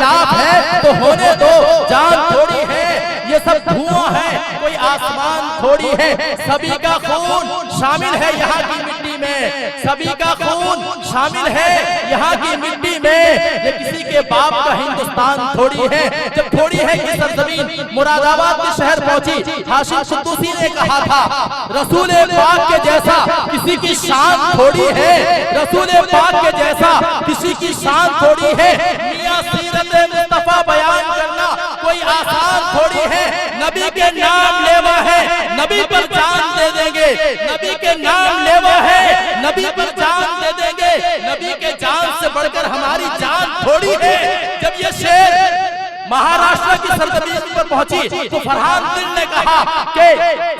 खिलाफ है तो होने दो, जान थोड़ी है ये सब धुआं है, कोई आसमान थोड़ी है। सभी का खून शामिल है यहाँ की मिट्टी में, सभी का खून शामिल है यहाँ की मिट्टी में। ये किसी के बाप का हिंदुस्तान थोड़ी है। जब थोड़ी है ये सरजमीन मुरादाबाद के शहर पहुंची, हाशिम कुद्दूसी ने कहा था रसूल पाक के जैसा किसी की शान थोड़ी है, रसूल पाक के जैसा किसी की शान थोड़ी है। मियां सीरत मुस्तफा बयान करना कोई आसान थोड़ी है। नबी के नाम लेवा है, नबी पर जान दे देंगे, नबी के नाम लेवा है, नबी पर जान दे देंगे। नबी के जान से बढ़कर हमारी जान थोड़ी है। जब ये शेर महाराष्ट्र की सरजमीन पर पहुंची तो फरहान दिल ने कहा कि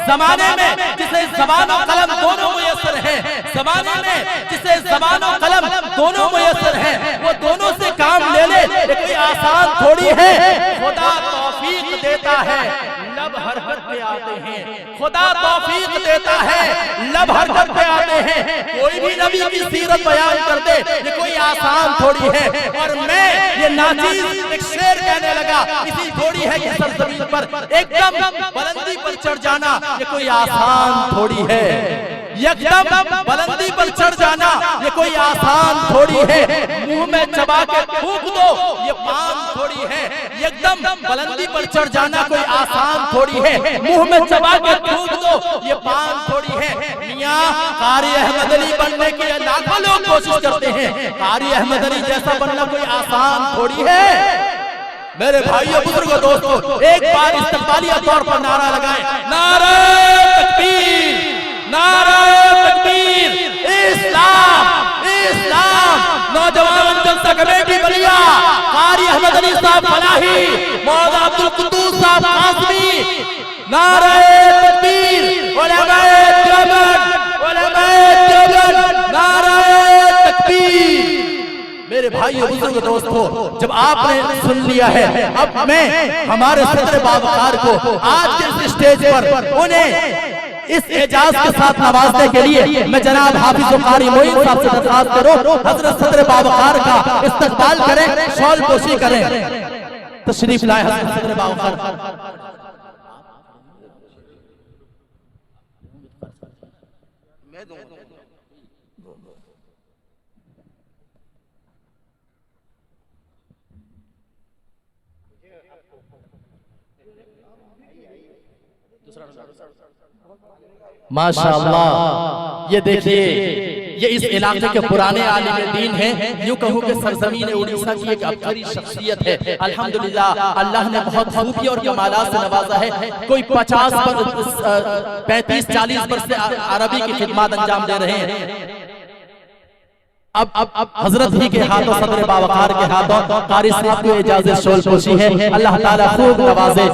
जमाने में जिसे ज़बान और कलम दोनों मुयस्सर हैं, जमाने में जिसे ज़बान और कलम दोनों मुयस्सर हैं, वो दोनों से काम ले ले, ये कोई आसान थोड़ी है। खुदा तौफीक देता है, लब हरकत पे आते हैं, खुदा तौफीक देता है, लब हरकत पे आते हैं। कोई भी नबी की सीरत बयान कर दे, ये कोई आसान थोड़ी है। और मैं ये नाचीज एक शेर कहने लगा, इसी थोड़ी है कि सरजमीन पर एकदम बुलंदी पर चढ़ जाना ये कोई आसान थोड़ी है, एकदम बुलंदी पर चढ़ जाना ये कोई आसान थोड़ी है। मुंह में चबा के थूक दो ये पान थोड़ी है, एकदम बुलंदी पर चढ़ जाना कोई आसान थोड़ी है। मुंह में चबा के थूक दो ये पान थोड़ी है। मियां कारी अहमद अली बनने के लिए लाखों लोग कोशिश करते हैं, कारी अहमद अली जैसा बनना कोई आसान थोड़ी है। मेरे भाइयों बुजुर्गों दोस्तों, एक बार इस्तक़बालिया तौर पर नारा लगाएं, नारा तकबीर, नारा तकबीर, इस्लाम, इस्लाम। नौजवान जलसा कमेटी बलिया, कारी अहमद अली साहब फलाही, मौलाना अब्दुल कुद्दूस साहब कासमी, नारा तकबीर, उलमाए देवबंद, उलमाए देवबंद, नारा तकबीर। मेरे भाइयों बुजुर्ग दोस्तों, जब आपने सुन लिया है, अब मैं हमारे सदर बावकार को आज के इस स्टेज पर उन्हें इस एजाज के साथ नवाजने के लिए मैं जनाब हाफिज कारी मोइन साहब से दरख्वास्त करूं, हजरत सदर बावकार का इस्तकबाल करें, शॉल पोशी करें, तशरीफ लाए हजरत सदर बावकार। माशाअल्लाह, ये देखिए ये इस इलाके के पुराने आलिम दीन हैं, यूं कहूं कि सरजमीन उड़ीसा की एक अबकारी शख्सियत है। अल्हम्दुलिल्लाह अल्लाह ने बहुत खूबी और कमालात से नवाजा है। कोई 35-40 वर्ष से अरबी की खिदमत अंजाम दे रहे हैं। अब हजरत ही के हाथों, सदर बावकार के हाथों कारी साहब को इजाजत शोल पोशी है। अल्लाह ताला खूब नवाजे।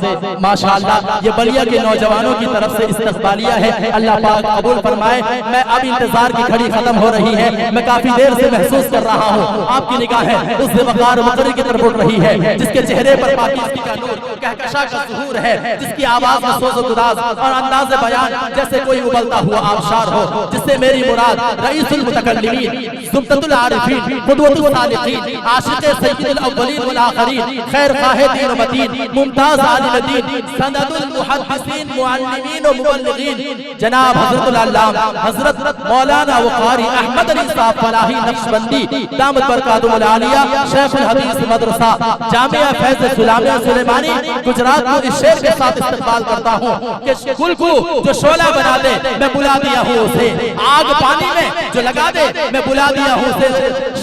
माशाअल्लाह ये बलिया के नौजवानों की तरफ से इस्तक़बालिया है, अल्लाह पाक कबूल फरमाए। मैं अब इंतजार की घड़ी खत्म हो रही है, मैं काफी देर से महसूस कर रहा हूँ आपकी निगाहें उस वक़ार मुक़र्रर की तरफ उठ रही है जिसके चेहरे पर पाकीज़गी का नूर, कहकशा का ज़ुहूर है, जिसकी आवाज में सोज़ गुदाज और अंदाज़ बयान जैसे कोई उबलता हुआ आबशार हो, जिससे मेरी मुराद रईसुल मुतकल्लिमीन, सुन्नतुल आरिफीन, कुदवतुल सालिकीन, आशिक़े सय्यिदुल अव्वलीन वल आखिरीन, खैर ख़ाहे दीन व मतीन, मुमताज़ आलिम दीन, सनदुल मुहद्दिसीन मुअल्लिमीन व मुबल्लिगीन, जनाब हज़रतुल अल्लामा हज़रत मौलाना व क़ारी अहमद अली साहब फलाही नक्शबंदी दामत बरकातुहुल आलिया, शेखुल हदीस मदरसा जामिया फैज़ सुलामिया सुलेमानी गुजरात को इस शेर के साथ इस्तक़बाल करता हूँ कि गुल को जो शोला बना दे मैं बुला दिया हूँ उसे, आग पानी में जो लगा दे मैं बुला दिया हूँ उसे,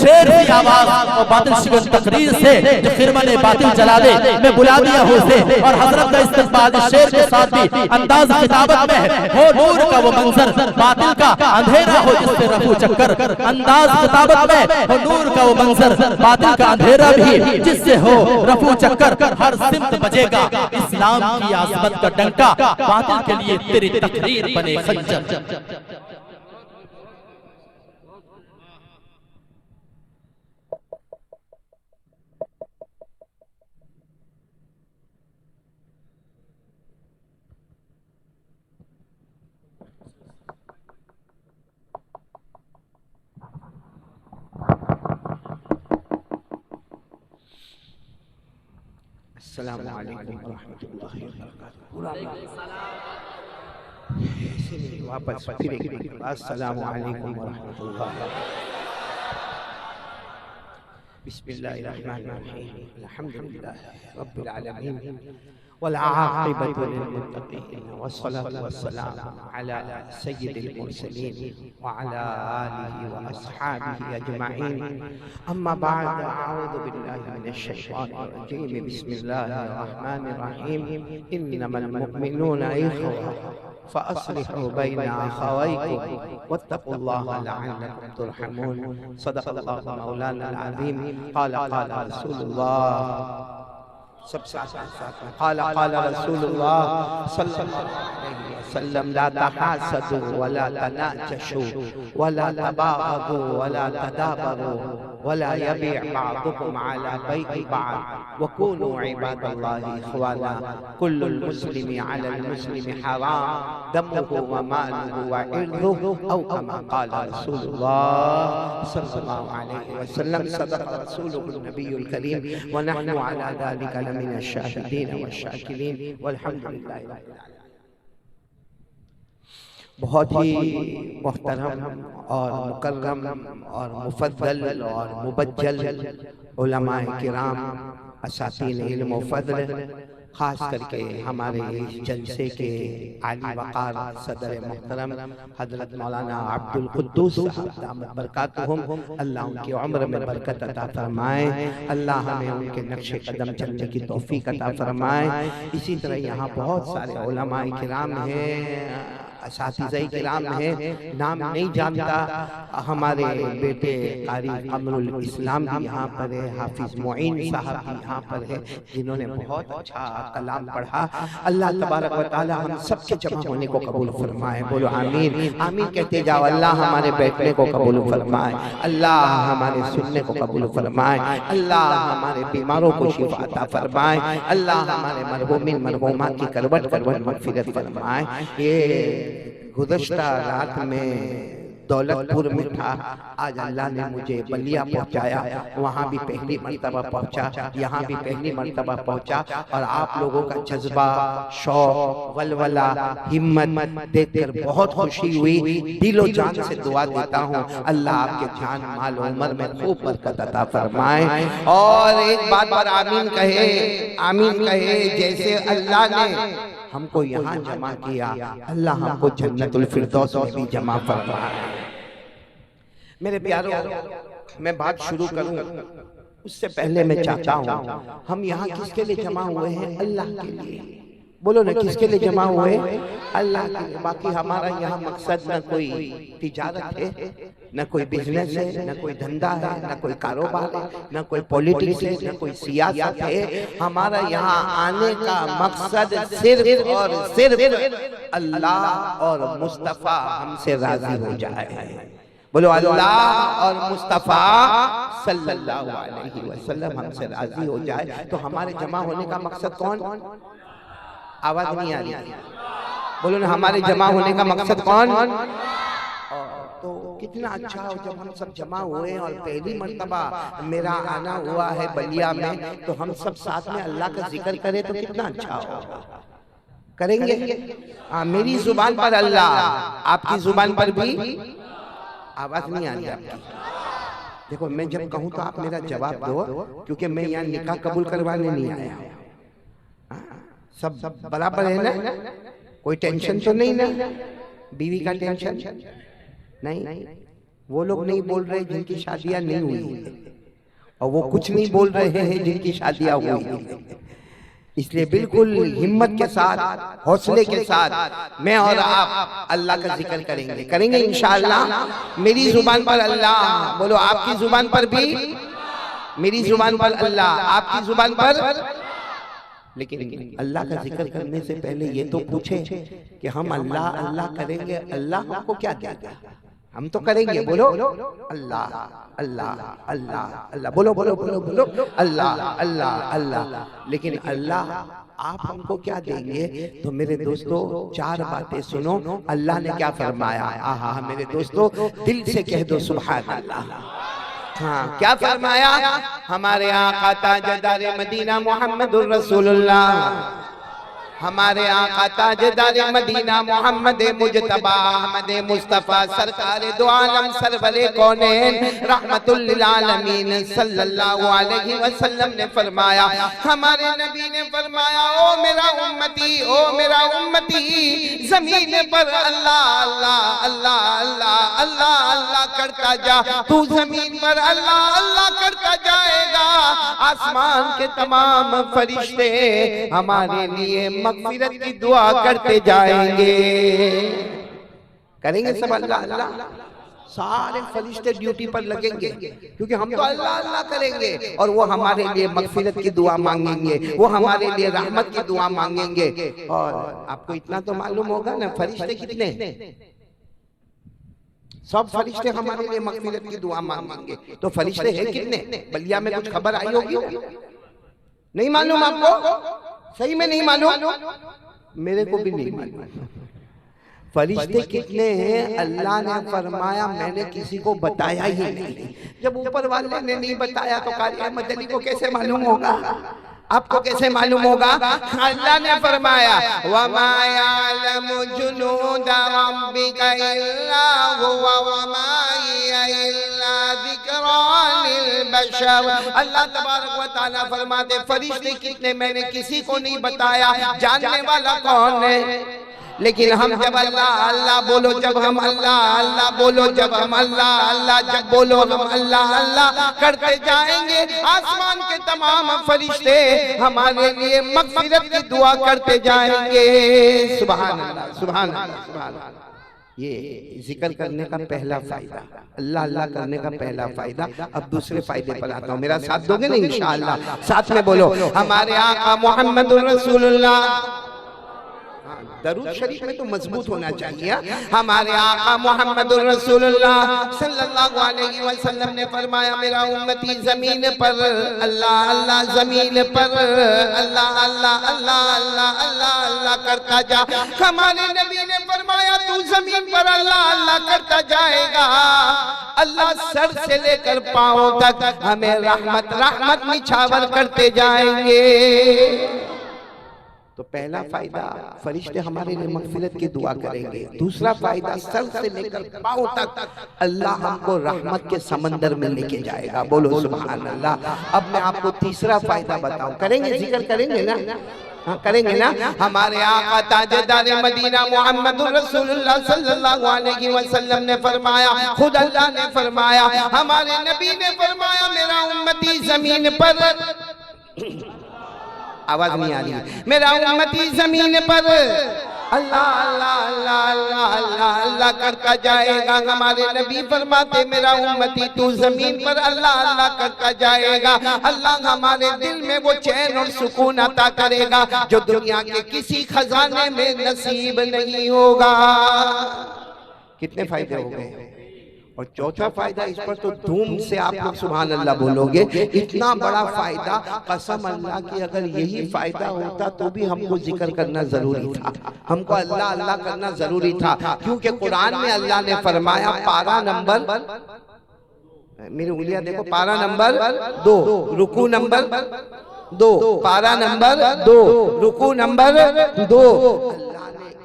शेर की आवाज और बातिल शिकन तकरीर से जो खिरमने बातिल जला दे मैं बुला दिया हूँ उसे। और हजरत का इस्तक़बाल इस शेर के साथ भी अंदाज खिताबत में है, हो नूर का वो मंजर बातिल का अंधेरा हो जिससे रफू चक्कर, अंदाज खिताबत में हो नूर का वो मंजर बातिल का अंधेरा भी जिससे हो रफू चक्कर, हर सिमत बजेगा इस्लाम की आज़मत का डंका, बातिल के लिए तेरी तकरीर बने खंजर। अस्सलामु अलैकुम व रहमतुल्लाहि व बरकातुहू। वापस फिर एक बार अस्सलामु अलैकुम व रहमतुल्लाहि व बरकातुहू। बिस्मिल्लाहिर्रहमानिर्रहीम। अल्हम्दुलिल्लाहि रब्बिल आलमीन वल आक़िबतु लिल मुत्तक़ीन वस्सलातु वस्सलामु अला सय्यिदिल मुरसलीन व अला आलिहि व अस्हाबिहि अजमईन। अम्मा बाद, अऊज़ु बिल्लाहि मिनश शैतानिर रजीम। बिस्मिल्लाहिर रहमानिर रहीम। इन्नमल मुमिनूना इख़्वा फ़अस्लिहू बैना अख़वैकुम वत्तक़ुल्लाहा लअल्लकुम तुरहमून। सदक़ल्लाहु मौलानाल अज़ीम। क़ाल रसूलुल्लाह क़ाल रसूलुल्लाह सल्लल्लाहु अलैहि वसल्लम ला तहासदू वला तनाजशू वला तबागदू वला तदाबरू वला यबी बअदुकुम अला बैइ बअद वकूनू इबादल्लाहि इख़वाना। कुल्लुल मुस्लिमी अलल मुस्लिमी हराम दमुहु व मालुहु व इर्दुहु औ कमा क़ाल रसूलुल्लाह सल्लल्लाहु अलैहि वसल्लम। सदक़ रसूलुहुन नबियुल करीम व नहनु अला ज़ालिका लमिनश शाहिदीन वश्शाकिरीन वल्हम्दुलिल्लाहि रब्बिल आलमीन। बहुत ही मोहतरम और मुकर्रम और मुफद्दल और मुबज्जल उलमाए किराम, असातीन इल्म व फज़्ल, खास करके हमारे इस जलसे के आली वक़ार सदर मोहतरम हज़रत मौलाना अब्दुल कुद्दूस दामत बरकातुहुम, अल्लाह उनकी उम्र में बरकत अता फरमाए, अल्लाह हमें उनके नक्शे कदम चलने की तौफीक अता फरमाए। इसी तरह यहाँ बहुत सारे उलमाए किराम हैं, असातिज़े किराम हैं, नाम नहीं जानता। हमारे बेटे कारी कमरुल इस्लाम भी यहाँ पर है, हाफिज मुईन साहब भी यहाँ पर है, जिन्होंने बहुत अच्छा कलाम पढ़ा। अल्लाह तबारक व तआला हम सबके जमा होने को कबूल फरमाए। बोलो आमीन। आमीन कहते जाओ। अल्लाह हमारे बैठने को कबूल फरमाए, अल्लाह हमारे सुनने को कबूल फरमाए, अल्लाह हमारे बीमारों को शिफा अता फरमाए, अल्लाह हमारे मरहूमिन मरहूमात की करवट करवट मग़फ़िरत फरमाए। ये गुज़श्ता रात में दौलतपुर में था, आज अल्लाह ने मुझे बलिया पहुंचाया, वहाँ भी पहली मर्तबा पहुंचा, यहाँ भी पहली मर्तबा पहुंचा, और आप लोगों का जज्बा, शौक, वलवला, हिम्मत देखकर बहुत खुशी हुई। दिलो जान से दुआ देता हूँ, अल्लाह आपके जान माल उम्र में खूब बरकत अता फरमाए। और एक बात पर आमीन कहे, आमीन कहे। जैसे अल्लाह ने हमको यहाँ जमा किया, अल्लाह हमको जन्नतुल फिरदौस में भी जमा फरमाए। मेरे प्यारों, मैं बात शुरू करूं उससे पहले मैं चाहता हूं, हम यहाँ किसके लिए जमा हुए हैं? अल्लाह के लिए। बोलो ना, किसके लिए जमा हुए? अल्लाह के लिए। बाकी हमारा यहाँ मकसद न कोई तिजारत है, न कोई बिजनेस है, न कोई धंधा है, न कोई कारोबार है, न कोई पॉलिटिक्स है, न कोई सियासत है। हमारा यहाँ आने का मकसद सिर्फ और सिर्फ अल्लाह और मुस्तफ़ा हमसे राजी हो जाए। बोलो अल्लाह और मुस्तफ़ा सल्लल्लाहु अलैहि वसल्लम हमसे राजी हो जाए। तो हमारे जमा होने का मकसद कौन? आवाज नहीं आ रही। बोलो ना, हमारे जमा होने का मकसद कौन? तो कितना अच्छा हो जब हम सब जमा हुए और पहली मर्तबा मेरा आना हुआ है बलिया में, तो हम सब साथ में अल्लाह का जिक्र करें तो कितना अच्छा हो। करेंगे? हाँ, मेरी जुबान पर अल्लाह, आपकी जुबान पर भी। आवाज नहीं आ रही आपकी। देखो, मैं जब कहूँ तो आप मेरा जवाब दो, क्योंकि मैं यहाँ निकाह कबूल करवाने नहीं आया हूँ। सब बराबर है ना? कोई टेंशन तो नहीं ना? बीवी का टेंशन नहीं? वो लोग नहीं बोल रहे जिनकी शादियां नहीं हुई, और वो कुछ नहीं बोल रहे हैं जिनकी शादियां हुई। इसलिए बिल्कुल हिम्मत के साथ, हौसले के साथ मैं और आप अल्लाह का जिक्र करेंगे, करेंगे इंशाअल्लाह। मेरी जुबान पर अल्लाह, बोलो आपकी जुबान पर भी। मेरी जुबान पर अल्लाह, आपकी जुबान पर। लेकिन अल्लाह का जिक्र करने से पहले ये तो पूछे कि हम अल्लाह अल्लाह करेंगे, अल्लाह हमको क्या देगा? हम तो करेंगे। बोलो अल्लाह अल्लाह अल्लाह अल्लाह। बोलो बोलो बोलो बोलो अल्लाह अल्लाह अल्लाह। लेकिन अल्लाह आप हमको क्या देंगे? तो मेरे दोस्तों, चार बातें सुनो, अल्लाह ने क्या फरमाया। आहा, मेरे दोस्तों, दिल से कह दो सुभान अल्लाह। हाँ, क्या फरमाया? हमारे आका ताजदार मदीना मोहम्मदुर रसूलुल्लाह, हमारे आका ताजदार मदीना मोहम्मद मुजतबा अहमद मुस्तफा सरकार दो आलम सरवरे कौनैन रहमतुल लिल आलमीन सल्लल्लाहु अलैहि वसल्लम ने फरमाया, हमारे नबी ने फरमाया, ओ मेरा उम्मती, ओ मेरा उम्मती, जमीन पर अल्लाह अल्लाह अल्लाह अल्लाह अल्लाह अल्लाह करता जा, तू जमीन पर अल्लाह अल्लाह करता जाएगा, आसमान के तमाम फरिश्ते हमारे लिए मगफिरत की दुआ करते जाएंगे। करेंगे सब अल्लाह अल्लाह, सारे फरिश्ते ड्यूटी पर लगेंगे, क्योंकि हम तो अल्लाह अल्लाह करेंगे और वो हमारे लिए मगफिरत की दुआ मांगेंगे, वो हमारे लिए रहमत की दुआ मांगेंगे। और आपको इतना तो मालूम होगा ना, फरिश्ते कितने? सब फरिश्ते हमारे लिए मगफिरत की दुआ मांगेंगे। तो फरिश्ते हैं कितने? बलिया में कुछ खबर आई होगी, नहीं मालूम आपको? सही में नहीं मालूम? मेरे को भी नहीं मालूम फरिश्ते कितने हैं। अल्लाह ने फरमाया, मैंने किसी को बताया ही नहीं। जब ऊपर वाले ने नहीं बताया तो कारी मदनी को कैसे मालूम होगा? आपको कैसे मालूम होगा? अल्लाह ने फरमाया, वमा यअलमु जुनूदा रब्बिका इल्ला हुवा वमा हिया इल्ला ज़िक्रा लिल बशर। अल्लाह तबारक व तआला फरमाते, फरिश्ते कितने मैंने किसी को नहीं बताया, जानने वाला कौन है? लेकिन हम जब अल्लाह अल्लाह बोलो, जब हम अल्लाह अल्लाह बोलो, जब हम अल्लाह अल्लाह जब बोलो, हम अल्लाह अल्लाह करते जाएंगे, आसमान के तमाम फरिश्ते हमारे लिए मगफिरत की दुआ करते जाएंगे। सुभान अल्लाह, सुभान अल्लाह, सुभान अल्लाह। ये जिक्र करने का पहला फायदा, अल्लाह अल्लाह करने का पहला फायदा। अब दूसरे फायदे पर आता हूँ, मेरा साथ दोगे ना इंशाअल्लाह? साथ में बोलो, हमारे आका मोहम्मदुर रसूलुल्लाह। दरूद शरीफ में तो मजबूत होना चाहिए। हमारे आका मोहम्मदुर रसूलुल्लाह सल्लल्लाहु अलैहि वसल्लम ने फरमाया, मेरा उम्मती जमीन पर अल्लाह अल्लाह, जमीन पर अल्लाह अल्लाह अल्लाह अल्लाह अल्लाह अल्लाह करता जा। हमारे नबी ने फरमाया, तू जमीन पर अल्लाह अल्लाह करता जाएगा, अल्लाह सर से लेकर पांव तक हमें रहमत रहमत निछावर करते जाएंगे। तो पहला फायदा, फरिश्ते हमारे लिए मगफिरत की दुआ करेंगे। दूसरा फायदा, सर से लेकर पांव तक अल्लाह हमको रहमत के समंदर में लेके जाएगा। बोलो सुभान अल्लाह। अब मैं आपको तीसरा फायदा बताऊं, करेंगे? जिक्र करेंगे ना? हाँ करेंगे ना? हमारे आका ताजदार मदीना मोहम्मदुर रसूलुल्लाह सल्लल्लाहु अलैहि वसल्लम ने फरमाया, खुद अल्लाह ने फरमाया, हमारे नबी ने फरमाया, मेरा उम्मती जमीन पर, आवाज नहीं आ रही, मेरा उम्मती जमीन पर अल्लाह अल्लाह अल्लाह अल्लाह अल्लाह अल्लाह करता जाएगा। हमारे नबी फरमाते, मेरा उम्मती तू जमीन पर अल्लाह अल्लाह करता जाएगा, अल्लाह हमारे दिल में वो चैन और सुकून अता करेगा जो दुनिया के किसी खजाने में नसीब नहीं होगा। कितने फायदे हो गए? और चौथा फायदा, इस पर तो धूम से आप लोग सुभान अल्लाह बोलोगे। इतना बड़ा फायदा, कसम अल्लाह की, अगर यही फायदा होता तो भी हमको जिक्र करना जरूरी था, हमको अल्लाह अल्लाह करना जरूरी था। क्योंकि कुरान में अल्लाह ने फरमाया, पारा नंबर, मेरी उंगलियां देखो, पारा नंबर 2, रुकू नंबर 2, पारा नंबर 2, रुकू नंबर 2।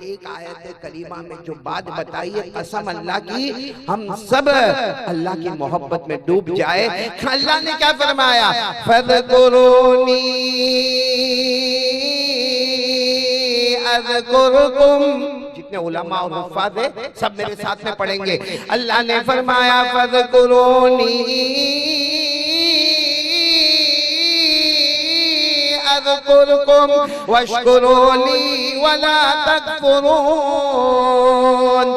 एक आयत करीमा में जो बात बताई है, कसम अल्लाह की, हम सब अल्लाह की मोहब्बत में डूब जाए। अल्लाह ने क्या फरमाया? फज़कुरूनी अज़कुरुकुम। जितने उलमा और हुफ़ाज़ हैं सब मेरे साथ में पढ़ेंगे। अल्लाह ने फरमाया, फज़कुरूनी अज़कुरुकुम वश्कुरूली वला तकफुरून।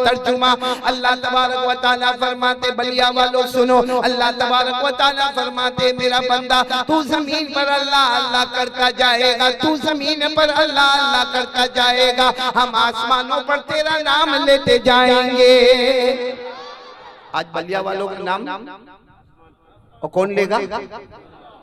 तर्जुमा, अल्लाह तबारक व तआला फरमाते, बलिया वालों सुनो, अल्लाह तबारक व तआला फरमाते, मेरा बंदा तू जमीन पर अल्लाह अल्लाह करता जाएगा, तू जमीन पर अल्लाह अल्लाह करता जाएगा, हम आसमानों पर तेरा नाम लेते जाएंगे। आज बलिया वालों का नाम और कौन लेगा?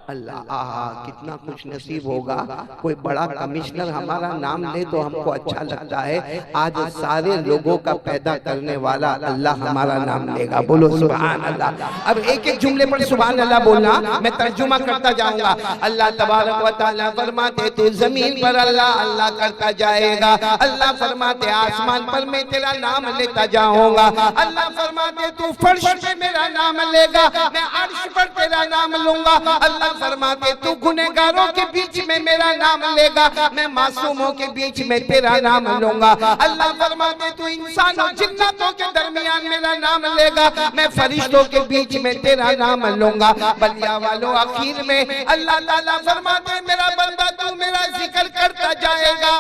अल्लाह आहा कितना खुश नसीब होगा। कोई बड़ा कमिश्नर हमारा नाम ले तो हमको अच्छा लगता है। आज सारे लोगों का पैदा करने वाला अल्लाह हमारा नाम लेगा। बोलो सुभान अल्लाह। अब एक एक जुमले पर सुभान अल्लाह बोलना, मैं तर्जुमा करता जाऊंगा। अल्लाह तबारक व तआला फरमाते तू जमीन पर अल्लाह अल्लाह करता जाएगा। अल्लाह फरमाते आसमान पर मैं तेरा नाम लेता जाऊंगा। अल्लाह फरमाते तू फर्श पे मेरा नाम लेगा, मैं अर्श पर तेरा नाम लूंगा। अल्लाह फरमाते तू गुनहगारों के बीच में मेरा नाम लेगा, मैं मासूमों के बीच में तेरा नाम लूंगा। अल्लाह फरमाते तू इंसानों जिन्नतों के दरमियान मेरा नाम लेगा, मैं फरिश्तों के बीच में तेरा नाम लूंगा। बलिया वालों आखिर में अल्लाह ताला फरमाते मेरा बंदा तू मेरा जिक्र करता जाएगा,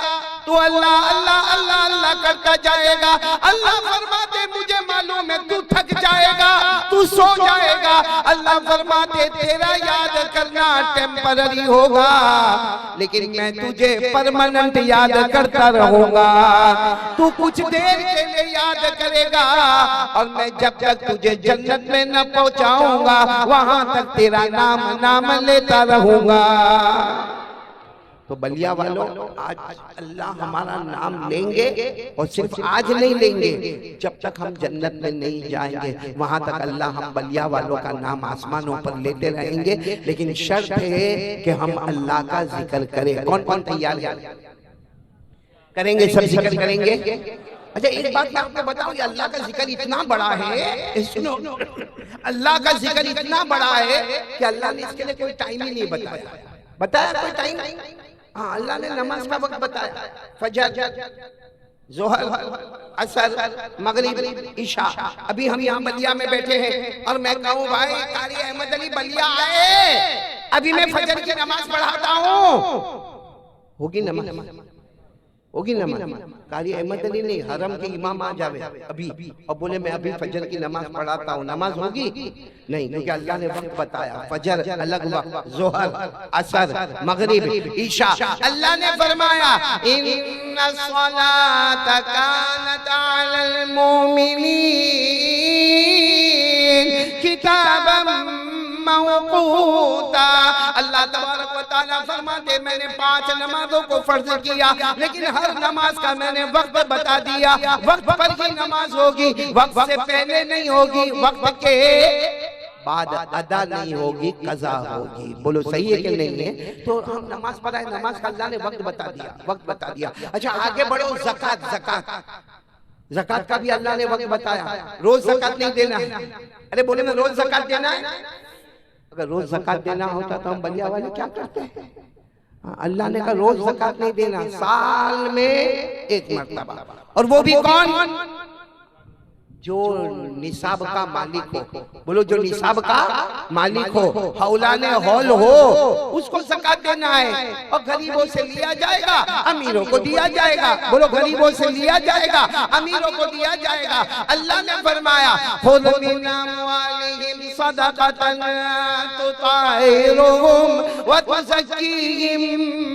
तू अल्लाह अल्लाह अल्लाह अल्लाह करता जाएगा। अल्लाह फरमाते मुझे मालूम है तू थक जाएगा, तू सो जाएगा। अल्लाह फरमाते तेरा याद करना टेम्पररी होगा, लेकिन मैं तुझे परमानेंट याद करता रहूंगा। तू कुछ देर के लिए याद करेगा और मैं जब तक तुझे जन्नत में न पहुंचाऊंगा वहां तक तेरा नाम लेता रहूंगा। तो बलिया वालों आज अल्लाह हमारा नाम लेंगे और सिर्फ आज नहीं लेंगे, जब तक हम जन्नत में नहीं जाएंगे वहां तक अल्लाह हम बलिया वालों का नाम आसमानों पर लेते रहेंगे। लेकिन शर्त है कि हम अल्लाह का जिक्र करें। कौन कौन तैयार है? करेंगे, सब जिक्र करेंगे। अच्छा एक बात मैं आपको बताऊं, अल्लाह का जिक्र इतना बड़ा है, सुनो, अल्लाह का जिक्र इतना बड़ा है कि अल्लाह ने इसके लिए कोई टाइम ही नहीं बताया कोई टाइम। हाँ अल्लाह ने नमाज का वक्त बताया, फजर, जोहर, असर, मगरिब, ईशा। अभी हम यहाँ बलिया में बैठे हैं और मैं कहूँ भाई कारी अहमद अली बलिया आए, अभी मैं फजर की नमाज पढ़ाता हूँ, होगी नमाज? होगी नमाज? कारी अहमद अली नहीं, हरम के इमाम आ जावे अभी और बोले मैं अभी फजर की नमाज पढ़ाता हूँ, नमाज होगी? नहीं, क्योंकि अल्लाह ने वक्त बताया, फजर अलग वक्त, जोहर, असर, मगरिब, ईशा। अल्लाह ने फरमाया इन्ना सलात कानत अलल मोमिनीन किताबम मौक़ूता। अल्लाह तबारक व तआला फरमाते मैंने 5 नमाजों को फर्ज किया, लेकिन हर नमाज का मैंने वक्त बता दिया। वक्त पर ही नमाज होगी, वक्त से पहले नहीं होगी, वक्त के बाद अदा नहीं होगी, कज़ा होगी। बोलो सही है कि नहीं है? तो हम नमाज पढ़ाए, नमाज का अल्लाह ने वक्त बता दिया। अच्छा आगे बढ़ो, ज़कात का भी अल्लाह ने वक्त बताया। रोज ज़कात नहीं देना है। अरे बोले मैं रोज ज़कात देना है? अगर रोज ज़कात देना होता तो हम बलिया वाले क्या करते हैं? अल्लाह ने कहा रोज ज़कात नहीं देना, साल में 1 मरतबा। और वो भी कौन? जो निसाब का मालिक हो। बोलो जो निसाब का मालिक हो, हौलाने हौल हो, उसको ज़कात देना है। और गरीबों से लिया जाएगा, अमीरों को दिया जाएगा। बोलो गरीबों से लिया जाएगा, अमीरों को दिया जाएगा। अल्लाह ने फरमाया खुद मिन अम्वालिहिम सदक़तन तुताहिरुहुम व तुज़क्कीहिम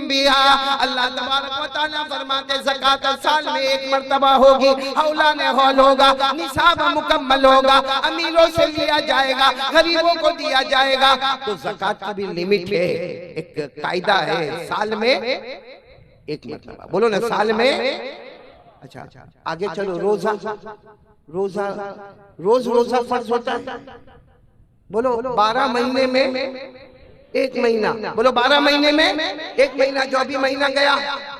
बिहा। अल्लाह तबारक व तआला फरमाते ज़कात साल में 1 मरतबा होगी, हौलाने हौल होगा, निसाब मुकम्मल होगा, अमीरों से लिया जाएगा, गरीबों को दिया जाएगा। तो ज़कात का भी लिमिट है, एक कायदा है, साल में 1 मरतबा। बोलो ना साल में। अच्छा आगे चलो, रोजा रोजा फर्ज होता है। बोलो 12 महीने में 1 महीना। बोलो 12 महीने में 1 महीना। जो अभी महीना गया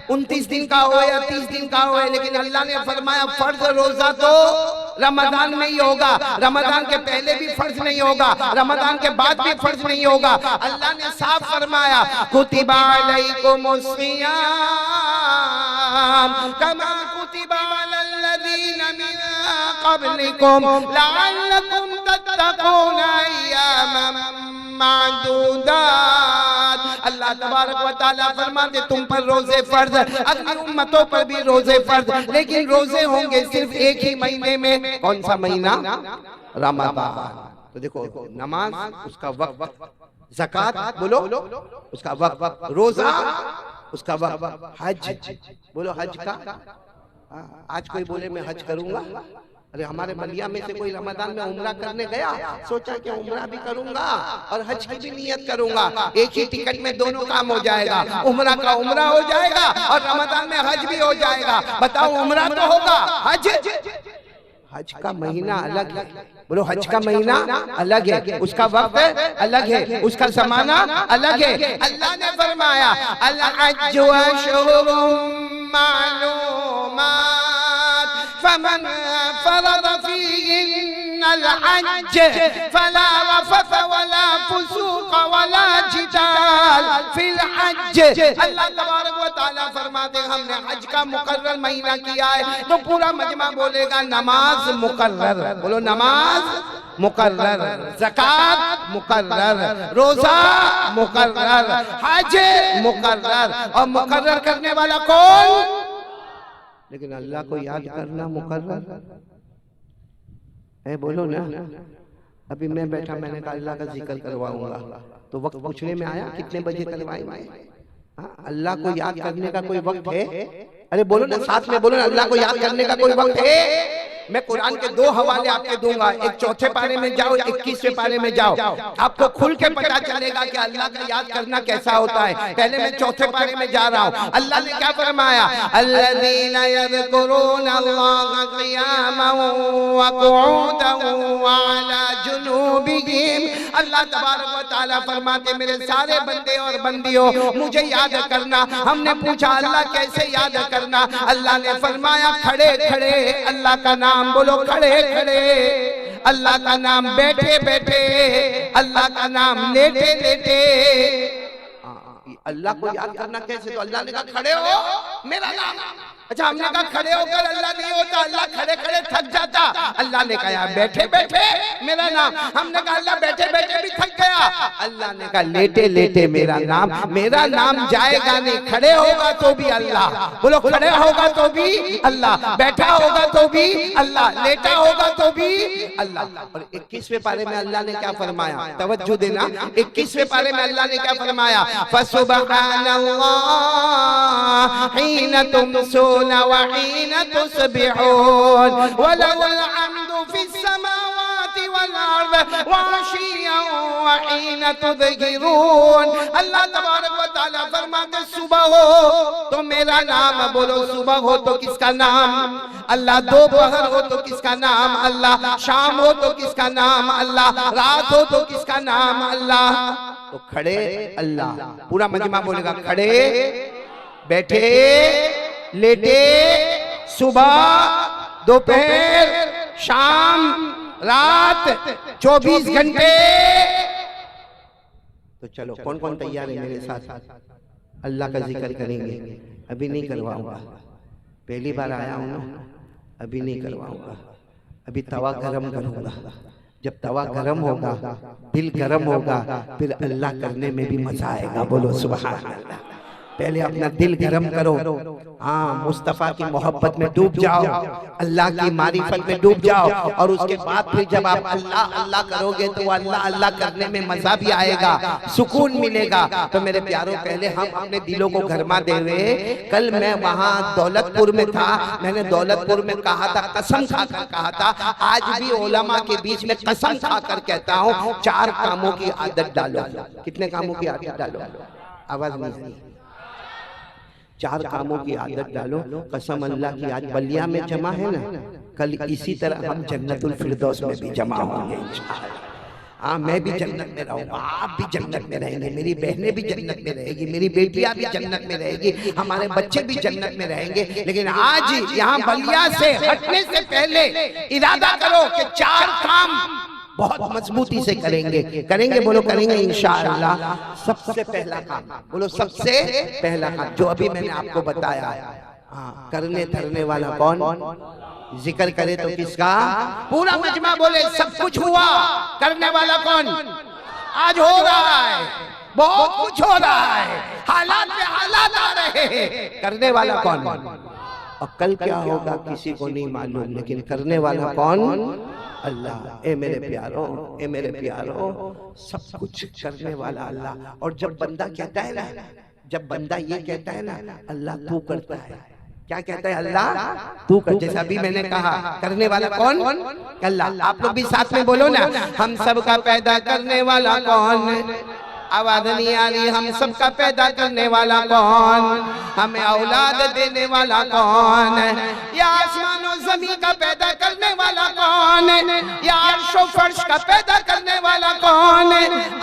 29 दिन का हो या 30 दिन का हो, लेकिन अल्लाह ने फरमाया फर्ज रोजा तो रमजान में ही होगा। रमजान के पहले भी फर्ज नहीं होगा, रमजान के बाद भी फर्ज नहीं होगा। अल्लाह ने साफ फरमाया कुतिबा अलैकुमुस सियाम कमा कुतिबा अलल्लज़ीना मिन क़ब्लिकुम लअल्लकुम तत्तक़ून अय्यामम मादूदात। अल्लाह तबारक व तआला फरमाते तुम पर रोजे फर्ज, अगली उम्मतों पर भी रोजे फर्ज, लेकिन रोजे होंगे सिर्फ एक ही महीने में। कौन सा महीना? रमजान। तो देखो नमाज उसका वक्त, ज़कात बोलो उसका वक्त, रोजा उसका वक्त, हज बोलो हज का। आज कोई बोले मैं हज करूंगा, अरे हमारे बलिया में से कोई रमजान में उम्रा करने गया, सोचा कि उम्रा भी करूंगा और हज की भी नियत करूंगा, एक ही टिकट में दोनों काम हो जाएगा, उम्रा का उम्रा हो जाएगा और रमजान में हज भी हो जाएगा। बताओ उम्रा तो होगा, हज का महीना अलग है। बोलो हज का महीना अलग है, उसका वक्त अलग है, उसका ज़माना अलग है। अल्लाह ने फरमाया अल हज अशहुरुम मालूमात फमन फरद फीहिन्नल हज फला रफथ वला फुसूक वला जिदाल फिल हज। अल्लाह तबारक व तआला फरमाते हमने हज का मुकर्रर महीना किया है, तो पूरा मजमा बोलेगा नमाज मुकर्रर। बोलो नमाज मुकर्रर, ज़कात मुकर्रर, रोजा मुकर्रर, हज मुकर्रर। और मुकर्रर करने वाला कौन? लेकिन अल्लाह को याद करना मुकर्रर है। बोलो ना, अभी मैं बैठा, मैंने कहा अल्लाह का जिक्र करवाऊंगा, तो वक्त पूछने में आया कितने बजे करवाएंगे? अल्लाह को याद करने का कोई वक्त है? अरे बोलो ना, साथ में बोलो ना, अल्लाह को याद करने का कोई वक्त है? मैं कुरान के दो हवाले आपके दूंगा, एक चौथे पारे में जाओ, 21वें पारे में जाओ, आपको खुल के पता चलेगा कि अल्लाह का याद करना कैसा होता है। पहले मैं चौथे पारे में जा रहा हूँ। अल्लाह ने क्या फरमाया? अल्लज़ीना यज़कुरूना अल्लाह क़ियामन व क़ुऊदन व अला जुनूबिहिम। अल्लाह तबारक व तआला फरमाते मेरे सारे बंदे और बंदियों मुझे याद करना। हमने पूछा अल्लाह कैसे याद करना? अल्लाह ने फरमाया खड़े खड़े अल्लाह का नाम बोलो, खड़े खड़े अल्लाह का नाम, बैठे बैठे अल्लाह का नाम, लेटे लेटे। अल्लाह को याद करना कैसे? तो अल्लाह ने कहा खड़े हो मेरा नाम। अच्छा, हमने कहा खड़े होकर अल्लाह नहीं होता, अल्लाह खड़े खड़े थक जाता। अल्लाह ने कहा बैठे बैठे मेरा नाम। हमने कहा अल्लाह बैठे बैठे भी थक गया। अल्लाह ने कहा लेटे लेटे मेरा नाम। मेरा नाम जाएगा नहीं, खड़े होगा तो भी अल्लाह। बोलो खड़े होगा तो भी अल्लाह, बैठा होगा तो भी अल्लाह, लेटा होगा तो भी अल्लाह। और 21वें पारे में अल्लाह ने क्या फरमाया? तवज्जो देना, 21वें पारे में अल्लाह ने क्या फरमाया? फसुबहानल्लाह हीना तुमसून व हीना तुस्बिहून व लहुल हम्दु फिस समावाति वल अर्द व अशिय्यन व हीना तुज़हिरून। अल्लाह तबारक व तआला फरमाते सुबह हो तो मेरा नाम बोलो, सुबह हो तो किसका नाम? अल्लाह। दोपहर हो तो किसका नाम? अल्लाह। शाम हो तो किसका नाम? अल्लाह। रात हो तो किसका नाम? अल्लाह। तो खड़े अल्लाह, पूरा मजमा बोलेगा खड़े, बैठे, लेटे, सुबह, दोपहर, शाम, रात, 24 घंटे। तो चलो कौन कौन तैयार है मेरे साथ? अल्लाह का जिक्र करेंगे। अभी नहीं करवाऊंगा, पहली बार आया हूं ना, अभी नहीं करवाऊंगा, अभी तवा गरम करूंगा। जब तवा गरम होगा, दिल गरम होगा, फिर अल्लाह करने में भी मजा आएगा। बोलो सुभान अल्लाह। पहले अपना दिल गरम करो, हाँ, मुस्तफा की मोहब्बत में डूब जाओ, अल्लाह की मारिफत में डूब जाओ, और उसके बाद फिर जब आप अल्लाह अल्लाह करोगे तो अल्लाह अल्लाह करने में मजा भी आएगा, सुकून मिलेगा। तो मेरे प्यारों, पहले हम अपने दिलों को गरमा देवे। कल मैं वहाँ दौलतपुर में था, मैंने दौलतपुर में कहा था, कसम खाकर कहा था, आज भी उलमा के बीच में कसम खाकर कहता हूँ, 4 कामों की आदत डालो। कितने कामों की आदत डालो? आवाज नहीं। 4 कामों की आदत डालो। कसम अल्लाह की, आज बलिया में जमा है ना, कल इसी तरह हम जन्नतुल फिरदौस में भी जमा होंगे इंशाअल्लाह। हाँ, मैं भी जन्नत में रहूंगा, आप भी जन्नत में रहेंगे, मेरी बहनें भी जन्नत में रहेगी, मेरी बेटियां भी जन्नत में रहेगी, हमारे बच्चे भी जन्नत में रहेंगे। लेकिन आज यहाँ बलिया से हटने से पहले इरादा करो कि 4 काम बहुत मजबूती से करेंगे। बोलो करेंगे इंशाअल्लाह। सबसे पहला काम, बोलो सबसे पहला काम जो अभी मैंने आपको बताया। हाँ, करने धरने वाला कौन? जिक्र करे तो किसका? पूरा मजमा बोले सब कुछ हुआ, करने वाला कौन? आज हो रहा है, बहुत कुछ हो रहा है, हालात में हालात आ रहे हैं, करने वाला कौन? और कल क्या होगा किसी को नहीं मालूम, लेकिन करने वाला कौन? अल्लाह। ए मेरे प्यारों, ए मेरे प्यारों, सब कुछ करने वाला अल्लाह। और जब बंदा कहता है ना, जब बंदा ये कहता है ना, अल्लाह तू करता है, क्या कहता है अल्लाह तू कर, जैसा अभी मैंने कहा करने वाला कौन? अल्लाह। आप लोग भी साथ में बोलो ना, हम सबका पैदा करने वाला कौन? आवाज नहीं आ रही। हम सबका पैदा करने वाला कौन? हमें औलाद देने वाला कौन? या आसमान और जमीन का पैदा करने वाला कौन? या अर्श और फर्श का पैदा करने वाला कौन?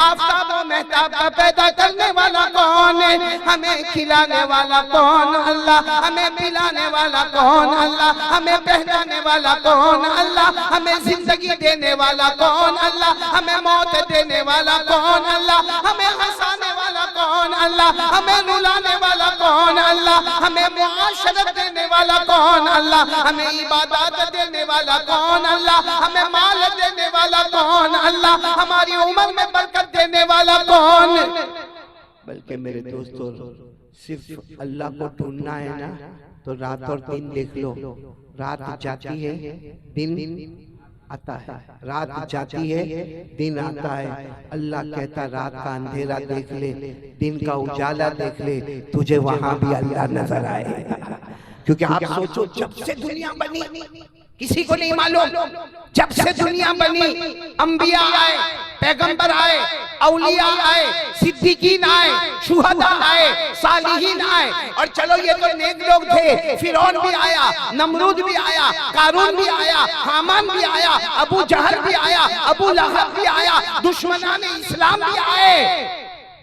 आफताब और महताब का पैदा करने वाला कौन? हमें खिलाने वाला कौन? अल्लाह। हमें पिलाने वाला कौन? अल्लाह। हमें पहनाने वाला कौन? अल्लाह। हमें जिंदगी देने वाला कौन? अल्लाह। हमें मौत देने वाला कौन? अल्लाह। हमें हंसाने वाला कौन? अल्लाह। हमें रुलाने वाला कौन? अल्लाह। हमें मुआशरत देने वाला कौन? अल्लाह। हमें इबादत देने वाला कौन? अल्लाह। हमें माल देने वाला कौन? अल्लाह। हमारी उम्र में बरकत देने वाला कौन? बल्कि मेरे दोस्तों, सिर्फ अल्लाह को ढूंढना है ना, तो रात और दिन देख लो। रात जाती है, दिन आता है। रात जाती है, दिन आता है। अल्लाह कहता रात का अंधेरा देख ले, दिन का उजाला देख ले, तुझे वहां भी अल्लाह नजर आएगा। क्योंकि आप सोचो, जब से दुनिया बनी किसी को नहीं मालूम, जब से दुनिया बनी अंबिया आए, पैगंबर आए, औलिया आए, सिद्दीकीन आए, शुहदा आए, सालिहीन आए। और चलो ये तो नेक लोग थे, फिरौन भी आया, नमरूद भी आया, कारून भी आया, हामान भी आया, अबू जहल भी आया, अबू लहब भी आया, दुश्मनान इस्लाम भी आए।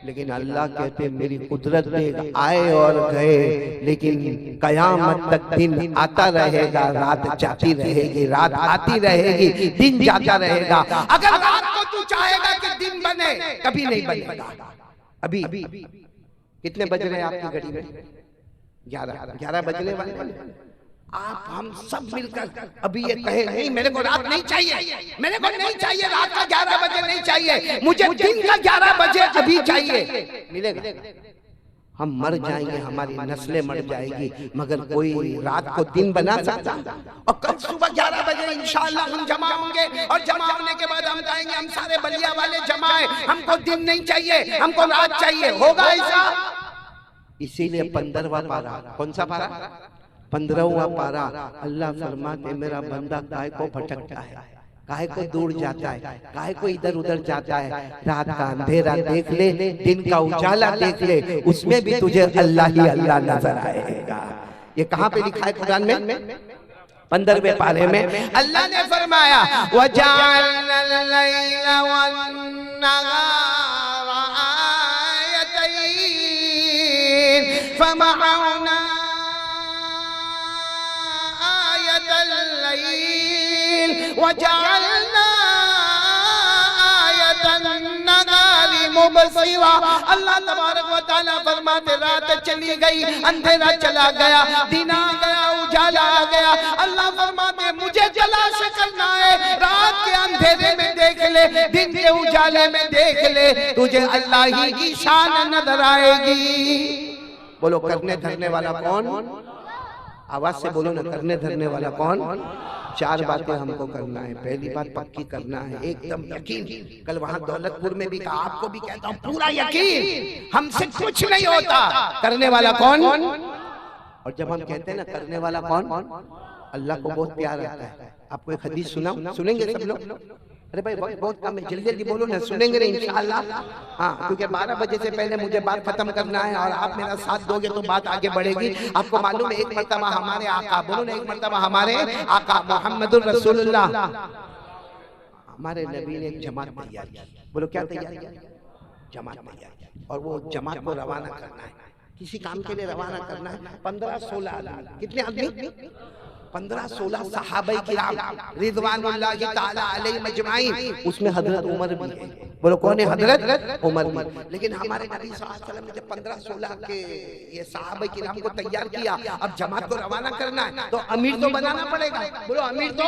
लेकिन अल्लाह कहते मेरी कुदरत में आए और गए, लेकिन कयामत तक दिन आता रहेगा, रात जाती रहेगी, रात आती रहेगी, दिन जाता रहेगा। अगर रात को तू चाहेगा कि दिन बने, कभी नहीं बनेगा। अभी कितने बज रहे हैं आपकी घड़ी में? 11 बजने वाले। आप हम सब मिलकर अभी ये कहे नहीं मेरे को रात नहीं चाहिए, मेरे को नहीं चाहिए रात का 11 बजे नहीं चाहिए, मुझे दिन का 11 बजे अभी चाहिए, मिलेगा? हम मर जाएंगे, हमारी नस्लें मर जाएगी, मगर कोई रात को दिन बना सकता? और कल सुबह 11 बजे इंशाअल्लाह हम जमा होंगे, और जमा होने के बाद हम कहेंगे हम सारे बलिया वाले जमा है, हमको दिन नहीं चाहिए, हमको रात चाहिए। होगा ऐसा? इसीलिए 15वां पारा, कौन सा पारा? 15वां पारा। अल्लाह फरमाते मेरा बंदा काहे को भटकता है, काहे को दूर जाता है, काहे को इधर उधर जाता है? रात का अंधेरा देख ले, दिन का उजाला देख ले, उसमें भी तुझे अल्लाह ही अल्लाह नजर आएगा। ये कहाँ पे लिखा है कुरान में? 15वें पारे में अल्लाह ने फरमाया वजअलनल लैला वन्नहारा आयतैन फमहौना वजअलना आयतन नगारी मुबसिरा। अल्लाह तबारक व तआला फरमाते रात चली गई, अंधेरा चला गया, दिन आ गया, उजाला आ गया। अल्लाह फरमाते मुझे तलाश करना है, रात के अंधेरे में देख ले, दिन के उजाले में देख ले, तुझे अल्लाह ही की शान नजर आएगी। बोलो करने धरने वाला कौन? आवाज से बोलो ना, करने धरने वाला कौन? 4 बातें हमको करना है। पहली बात पक्की करना है, एकदम यकीन। कल वहां दौलतपुर में भी कहा, आपको भी कहता हूं, पूरा यकीन, हमसे कुछ नहीं होता। करने वाला कौन? और जब हम कहते हैं ना करने वाला कौन, अल्लाह को बहुत प्यार आता है। आपको एक हदीस सुनाऊं, सुनेंगे सब लोग? अरे भाई वक्त बहुत कम है, जल्दी जल्दी बोलो ना, सुनेंगे नहीं इंशाअल्लाह? हाँ, क्योंकि 12 बजे से पहले मुझे बात खत्म करना है, और आप मेरा साथ दोगे तो बात आगे बढ़ेगी। आपको मालूम है, एक मर्तबा हमारे आका, बोलो ना, एक मर्तबा हमारे आका मोहम्मदुर रसूलुल्लाह, हमारे नबी ने एक जमात तैयार की। बोलो क्या तैयार किया? जमात तैयार की। और वो जमात को रवाना करना है, किसी काम के लिए रवाना करना है। 15-16 आदमी। कितने आदमी? 15-16 सहाबाए किराम रिज़वानुल्लाहि ताला अलैहि मजमाइन। उसमें हजरत उमर भी है। बोलो कौन है? हजरत उमर भी। लेकिन हमारे नबी सल्लल्लाहु अलैहि वसल्लम ने जब 15-16 के ये सहाबाए किराम को तैयार किया, अब जमात को रवाना करना है, तो अमीर तो बनाना पड़ेगा। बोलो अमीर तो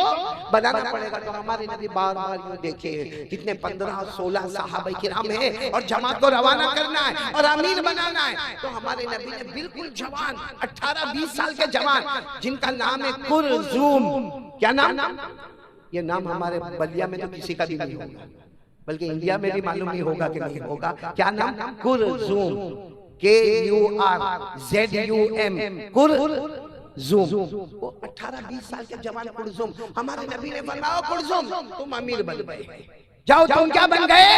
बनाना पड़ेगा। तो हमारे नबी बार-बार यूं देखिए, कितने 15-16 सहाबाए किराम है, और जमात को रवाना करना है और अमीर बनाना है। तो हमारे नबी ने बिल्कुल जवान 18-20 साल के जवान, जिनका नाम है कुरजुम। क्या नाम? ये नाम हमारे बलिया में तो किसी का भी नहीं होगा, बल्कि इंडिया में भी मालूम नहीं होगा कि नहीं होगा। क्या नाम? कुरजुम। KURZUM। कुलजुम, वो 18-20 साल के जवान कुलजुम, हमारे नबी ने फरमाया कुलजुम तुम अमीर बन गए, जाओ तुम क्या बन गए,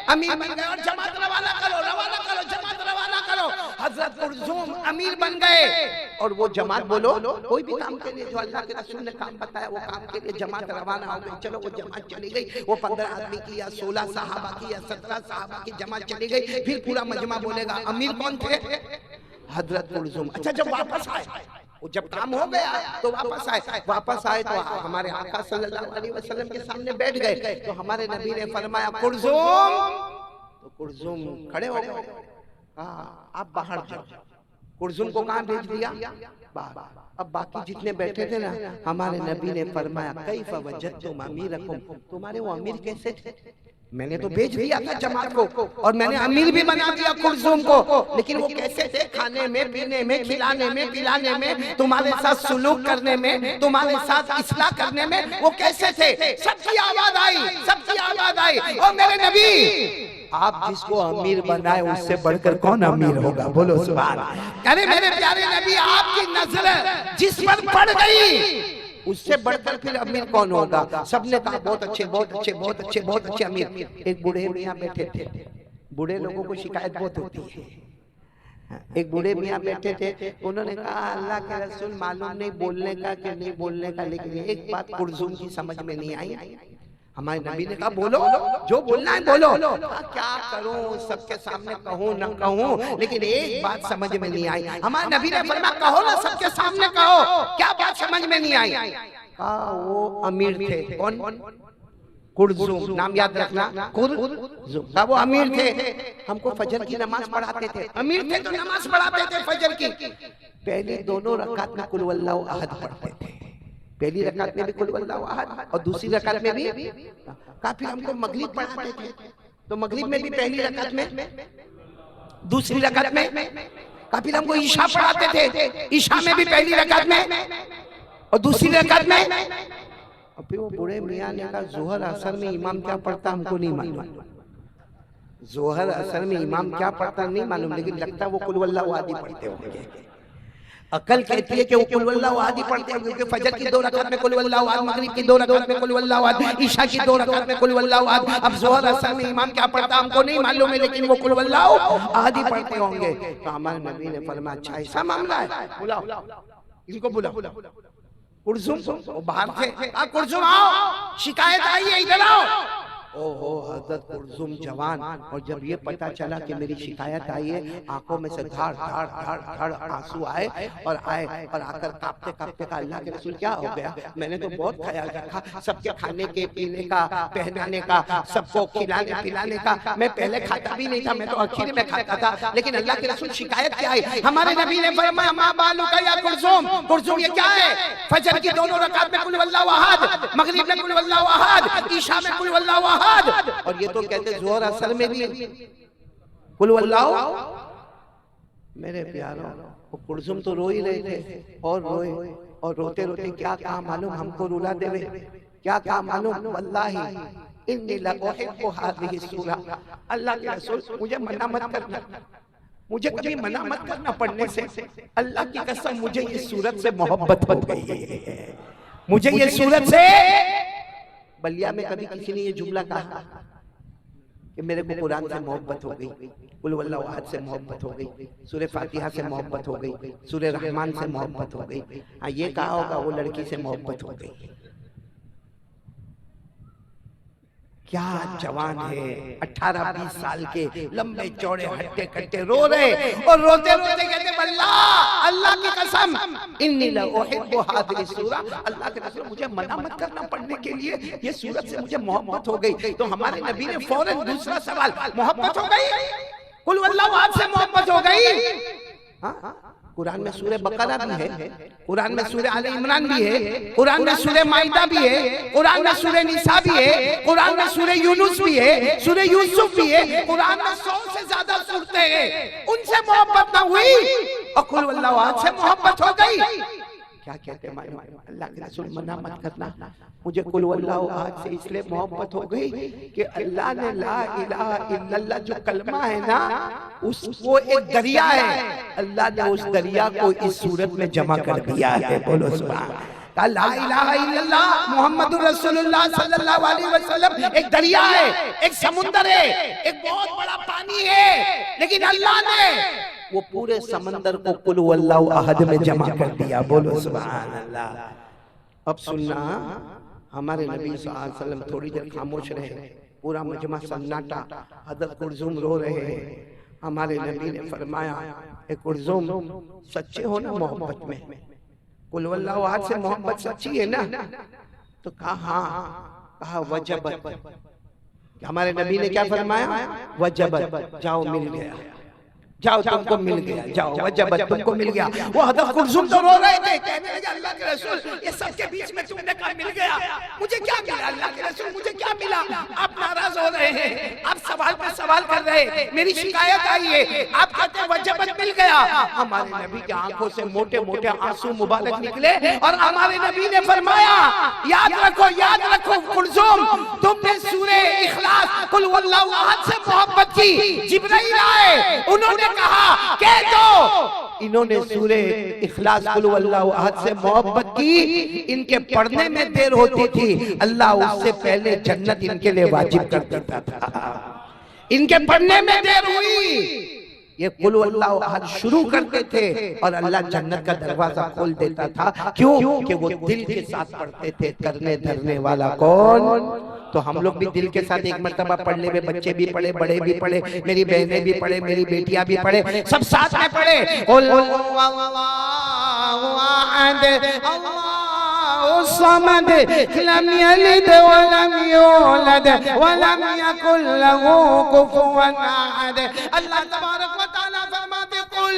अमीर बन गए, और जमात रवाना करो, रवाना करो, जमात रवाना करो। हजरत कुलजुम अमीर बन गए, और वो जमात बोलो कोई भी काम के लिए जो अल्लाह के रसूल ने काम बताया वो काम के लिए जमात रवाना हो गई। चलो वो जमात चली गई, वो 15 आदमी की या 16 सहाबा की या 17 सहाबा की जमात चली गई। फिर पूरा मजमा बोलेगा अमीर कौन थे, हजरत कुलजुम। अच्छा जब वापस आए, वो जब काम हो गया तो वापस आए तो हमारे आका सल्लल्लाहु अलैहि वसल्लम के सामने बैठ गए। तो हमारे नबी ने फरमाया कुलजुम, तो कुलजुम खड़े हो गए, आप बाहर जाओ। कुलजुम को कहाँ भेज दिया, बाहर। अब बाकी जितने बैठे थे ना, हमारे नबी ने फरमाया कैफ वजदतुम अमीरकुम, तुम्हारे वो अमीर कैसे थे, मैंने तो भेज दिया था जमात को, और मैंने अमीर भी बना दिया कुलजुम को, लेकिन वो कैसे थे, खाने में, पीने में, खिलाने में, पिलाने में, तुम्हारे साथ सुलूक करने में, तुम्हारे साथ इस्लाह करने में, वो कैसे थे। सबकी आवाज आई, सबकी आवाज आई, और मेरे नबी आप जिसको अमीर बनाए उससे बढ़कर कौन अमीर होगा, बोलो सुभान। अरे मेरे प्यारे नबी आपकी नजर जिस पर पड़ गई उससे बढ़कर फिर अमीर कौन होगा। सबने कहा बहुत अच्छे, बहुत अच्छे, बहुत अच्छे, बहुत अच्छे अमीर। एक बूढ़े मियाँ बैठे थे, बूढ़े लोगों को शिकायत बहुत होती है। एक बूढ़े मियाँ बैठे थे, उन्होंने कहा अल्लाह के रसूल मालूम नहीं बोलने का कि नहीं बोलने का, लेकिन एक बात कुलजुम की समझ में नहीं आई। हमारे नबी ने कहा बोलो, जो बोलना है बोलो। क्या करूं, सबके सामने कहूं न कहूं, लेकिन एक बात समझ में नहीं आई। हमारे नबी ने फरमाया कहो ना, सबके सामने कहो, क्या बात समझ में नहीं आई। कहा वो अमीर थे, कौन, कुलजुम, नाम याद रखना, कुलजुम। कहा वो अमीर थे, हमको फजर की नमाज पढ़ाते थे, अमीर थे तो नमाज पढ़ाते थे फजर की। पहली दोनों रकात में कुल वल्लाहु अहद पढ़ते थे, पहली रकात में भी कुल वल्लाहु अहद और दूसरी रकात में भी। काफी हमको मगरिब पढ़ाते थे, तो मगरिब में भी पहली रकात में, दूसरी रकात में। काफी हमको ईशा पढ़ाते थे, ईशा में भी पहली रकात में और दूसरी रकात में। और फिर वो बूढ़े मियाँ ने कहा जोहर असर में इमाम क्या पढ़ता हमको नहीं मालूम, जोहर असर में इमाम क्या पढ़ता नहीं मालूम, लेकिन लगता वो कुल वल्लाहु अहद पढ़ते होंगे। अकल कहती है कि वो कुल वल्लाहु अहद पढ़ते हैं, क्योंकि फजर की 2 रकात में कुल वल्लाहु अहद, मगरिब की 2 रकात में कुल वल्लाहु अहद, ईशा की 2 रकात में कुल वल्लाहु अहद। अब जोहर असर में इमाम क्या पढ़ता हमको नहीं मालूम है, लेकिन वो कुल वल्लाहु अहद ही पढ़ते होंगे। तो हमारे नबी ने फरमाया अच्छा ऐसा मामला है, बुलाओ इनको, बुलाओ। कुलजुम वो बाहर थे, कुलजुम आओ, शिकायत आई है, इधर आओ। ओहो हजरत कुलजुम जवान, और जब ये पता चला कि मेरी शिकायत आई है, आंखों में से धाड़ धाड़ धाड़ धाड़ आंसू आए, और आकर कांपते कांपते कहा अल्लाह के रसूल क्या हो गया। मैंने तो बहुत ख्याल रखा सबके खाने के, पीने का, पहनाने का, सबको खिलाने पिलाने का। मैं पहले खाता भी नहीं था, मैं तो आखिर में खाता था, लेकिन अल्लाह के रसूल शिकायत क्या आई। हमारे नबी ने फरमाया मा बालू का या कुलजुम, कुलजुम ये क्या है। फजर की 2 रकात में कुल वल्लाहु अहद, मगरिब में कुल वल्लाहु अहद, ईशा में कुल वल्लाहु अहद, और ये तो कहते जोहर असर में भी कुल वल्लाहु। मेरे प्यारों, वो कुलजुम तो रो ही रहे थे, और रोए, और रोते रोते क्या कहा मालूम, हमको रुला देवे, क्या कहा मालूम, वल्लाही इन्नी लउहिब्बु हाज़िही सूरा, अल्लाह के रसूल मुझे मना मत करना, मुझे कभी मना मत करना पढ़ने से, अल्लाह की कसम मुझे ये सूरत से मोहब्बत हो गई है, मुझे ये सूरत से। बलिया में कभी किसी ने ये जुमला कहा कि मेरे को कुरान से मोहब्बत हो गई, कुल वल्लाहु अहद से मोहब्बत हो गई, सूरह फातिहा से मोहब्बत हो गई, सूरह रहमान से मोहब्बत हो गई। हाँ ये कहा होगा वो लड़की से मोहब्बत हो गई। क्या जवान है, 18-20 साल के, लंबे चौड़े हट्टे कट्टे, रो रहे, और रोते रोते कहते अल्लाह, अल्लाह की कसम इन्नी लउहिब्बु हाज़िही सूरा, अल्लाह के रसूल मुझे मना मत करना पढ़ने के लिए, ये सूरत से मुझे मोहब्बत हो गई। तो हमारे नबी ने फौरन दूसरा सवाल, मोहब्बत हो गई, कुल वल्लाहु अहद से मोहब्बत हो गई। हाँ कुरान में सूरह बकरा भी है, कुरान में सूरह आले इमरान भी है, कुरान में सूरह माइदा भी है, कुरान में सूरह निसा भी है, कुरान में सूरह यूनुस भी है, सूरह यूसुफ भी है, कुरान में 100 से ज्यादा सूरतें हैं, उनसे मोहब्बत ना हुई और कुल वल्लाहु अहद से मोहब्बत हो गई। क्या कहते हैं मालूम? अल्लाह के रसूल मना मत करना, मुझे कुल वल्लाहु अहद से इसलिए मोहब्बत हो गई कि अल्लाह ने ला इलाहा इल्लल्लाह जो कलमा है ना, वो एक दरिया है, अल्लाह ने उस दरिया को इस सूरत में जमा कर दिया है। बोलो सुभान अल्लाह। ला इलाहा इल्लल्लाह मुहम्मदुर रसूलुल्लाह सल्लल्लाहु अलैहि वसल्लम एक दरिया है, एक समुंदर है, एक बहुत बड़ा पानी है, लेकिन अल्लाह ने वो पूरे समंदर को कुल वल्लाहु अहद में जमा कर दिया। बोलो सुभान अल्लाह। अब सुनना, हमारे नबी सल्लल्लाहु अलैहि वसल्लम थोड़ी देर खामोश रहे, पूरा मजमा सन्नाटा, हज़रत कुलज़ुम रो रहे हैं। हमारे नबी ने फरमाया, ए कुलज़ुम सच्चे हो ना मोहब्बत में? कुल वल्लाहु अहद से मोहब्बत सच्ची है ना? तो कहा हाँ। कहा वजबत। हमारे नबी ने क्या फरमाया? वजबत, जाओ मिल गया, जाओ तुमको मिल गया, जाओ वजबत तुमको मिल गया। वो हज़रत कुलज़ुम तो रो रहे थे, कहने लगे अल्लाह के रसूल ये सबके बीच में तुमने कहा मिल गया, मुझे क्या मिला? अल्लाह के रसूल मुझे क्या मिला? आप नाराज हो रहे हैं, आप सवाल पे सवाल कर रहे हैं, मेरी शिकायत आई है, आप कहते हैं वजबत मिल गया। हमारे नबी की आंखों से मोटे मोटे आंसू मुबारक निकले और हमारे नबी ने फरमाया, याद रखो कुलज़ुम, तुमने सूरे इखलास कुल वल्लाहु अहद से मोहब्बत की, जिब्राइल आए, उन्होंने कहा कह दो, इन्होंने सूरे इखलास कुल वल्लाहु अहद से मोहब्बत की, इनके पढ़ने में देर होती थी, अल्लाह उससे पहले जन्नत इनके लिए वाजिब कर देता था। इनके पढ़ने में देर हुई, ये कुल वल्लाहु अहद शुरू करते थे और अल्लाह जन्नत का दरवाजा खोल देता था। क्यों? कि वो दिल के साथ पढ़ते थे। करने धरने वाला कौन? तो हम लोग भी दिल के साथ एक मर्तबा पढ़ ले, बच्चे भी पढ़े, बड़े भी पढ़े, मेरी बहनें भी पढ़े, मेरी बेटियां भी पढ़े, सब साथ में पढ़े। समद लम यलिद वलम यूलद वलम यकुल लहू कुफुवन अहद। अल्लाह तबारक व तआला फरमाते कुल,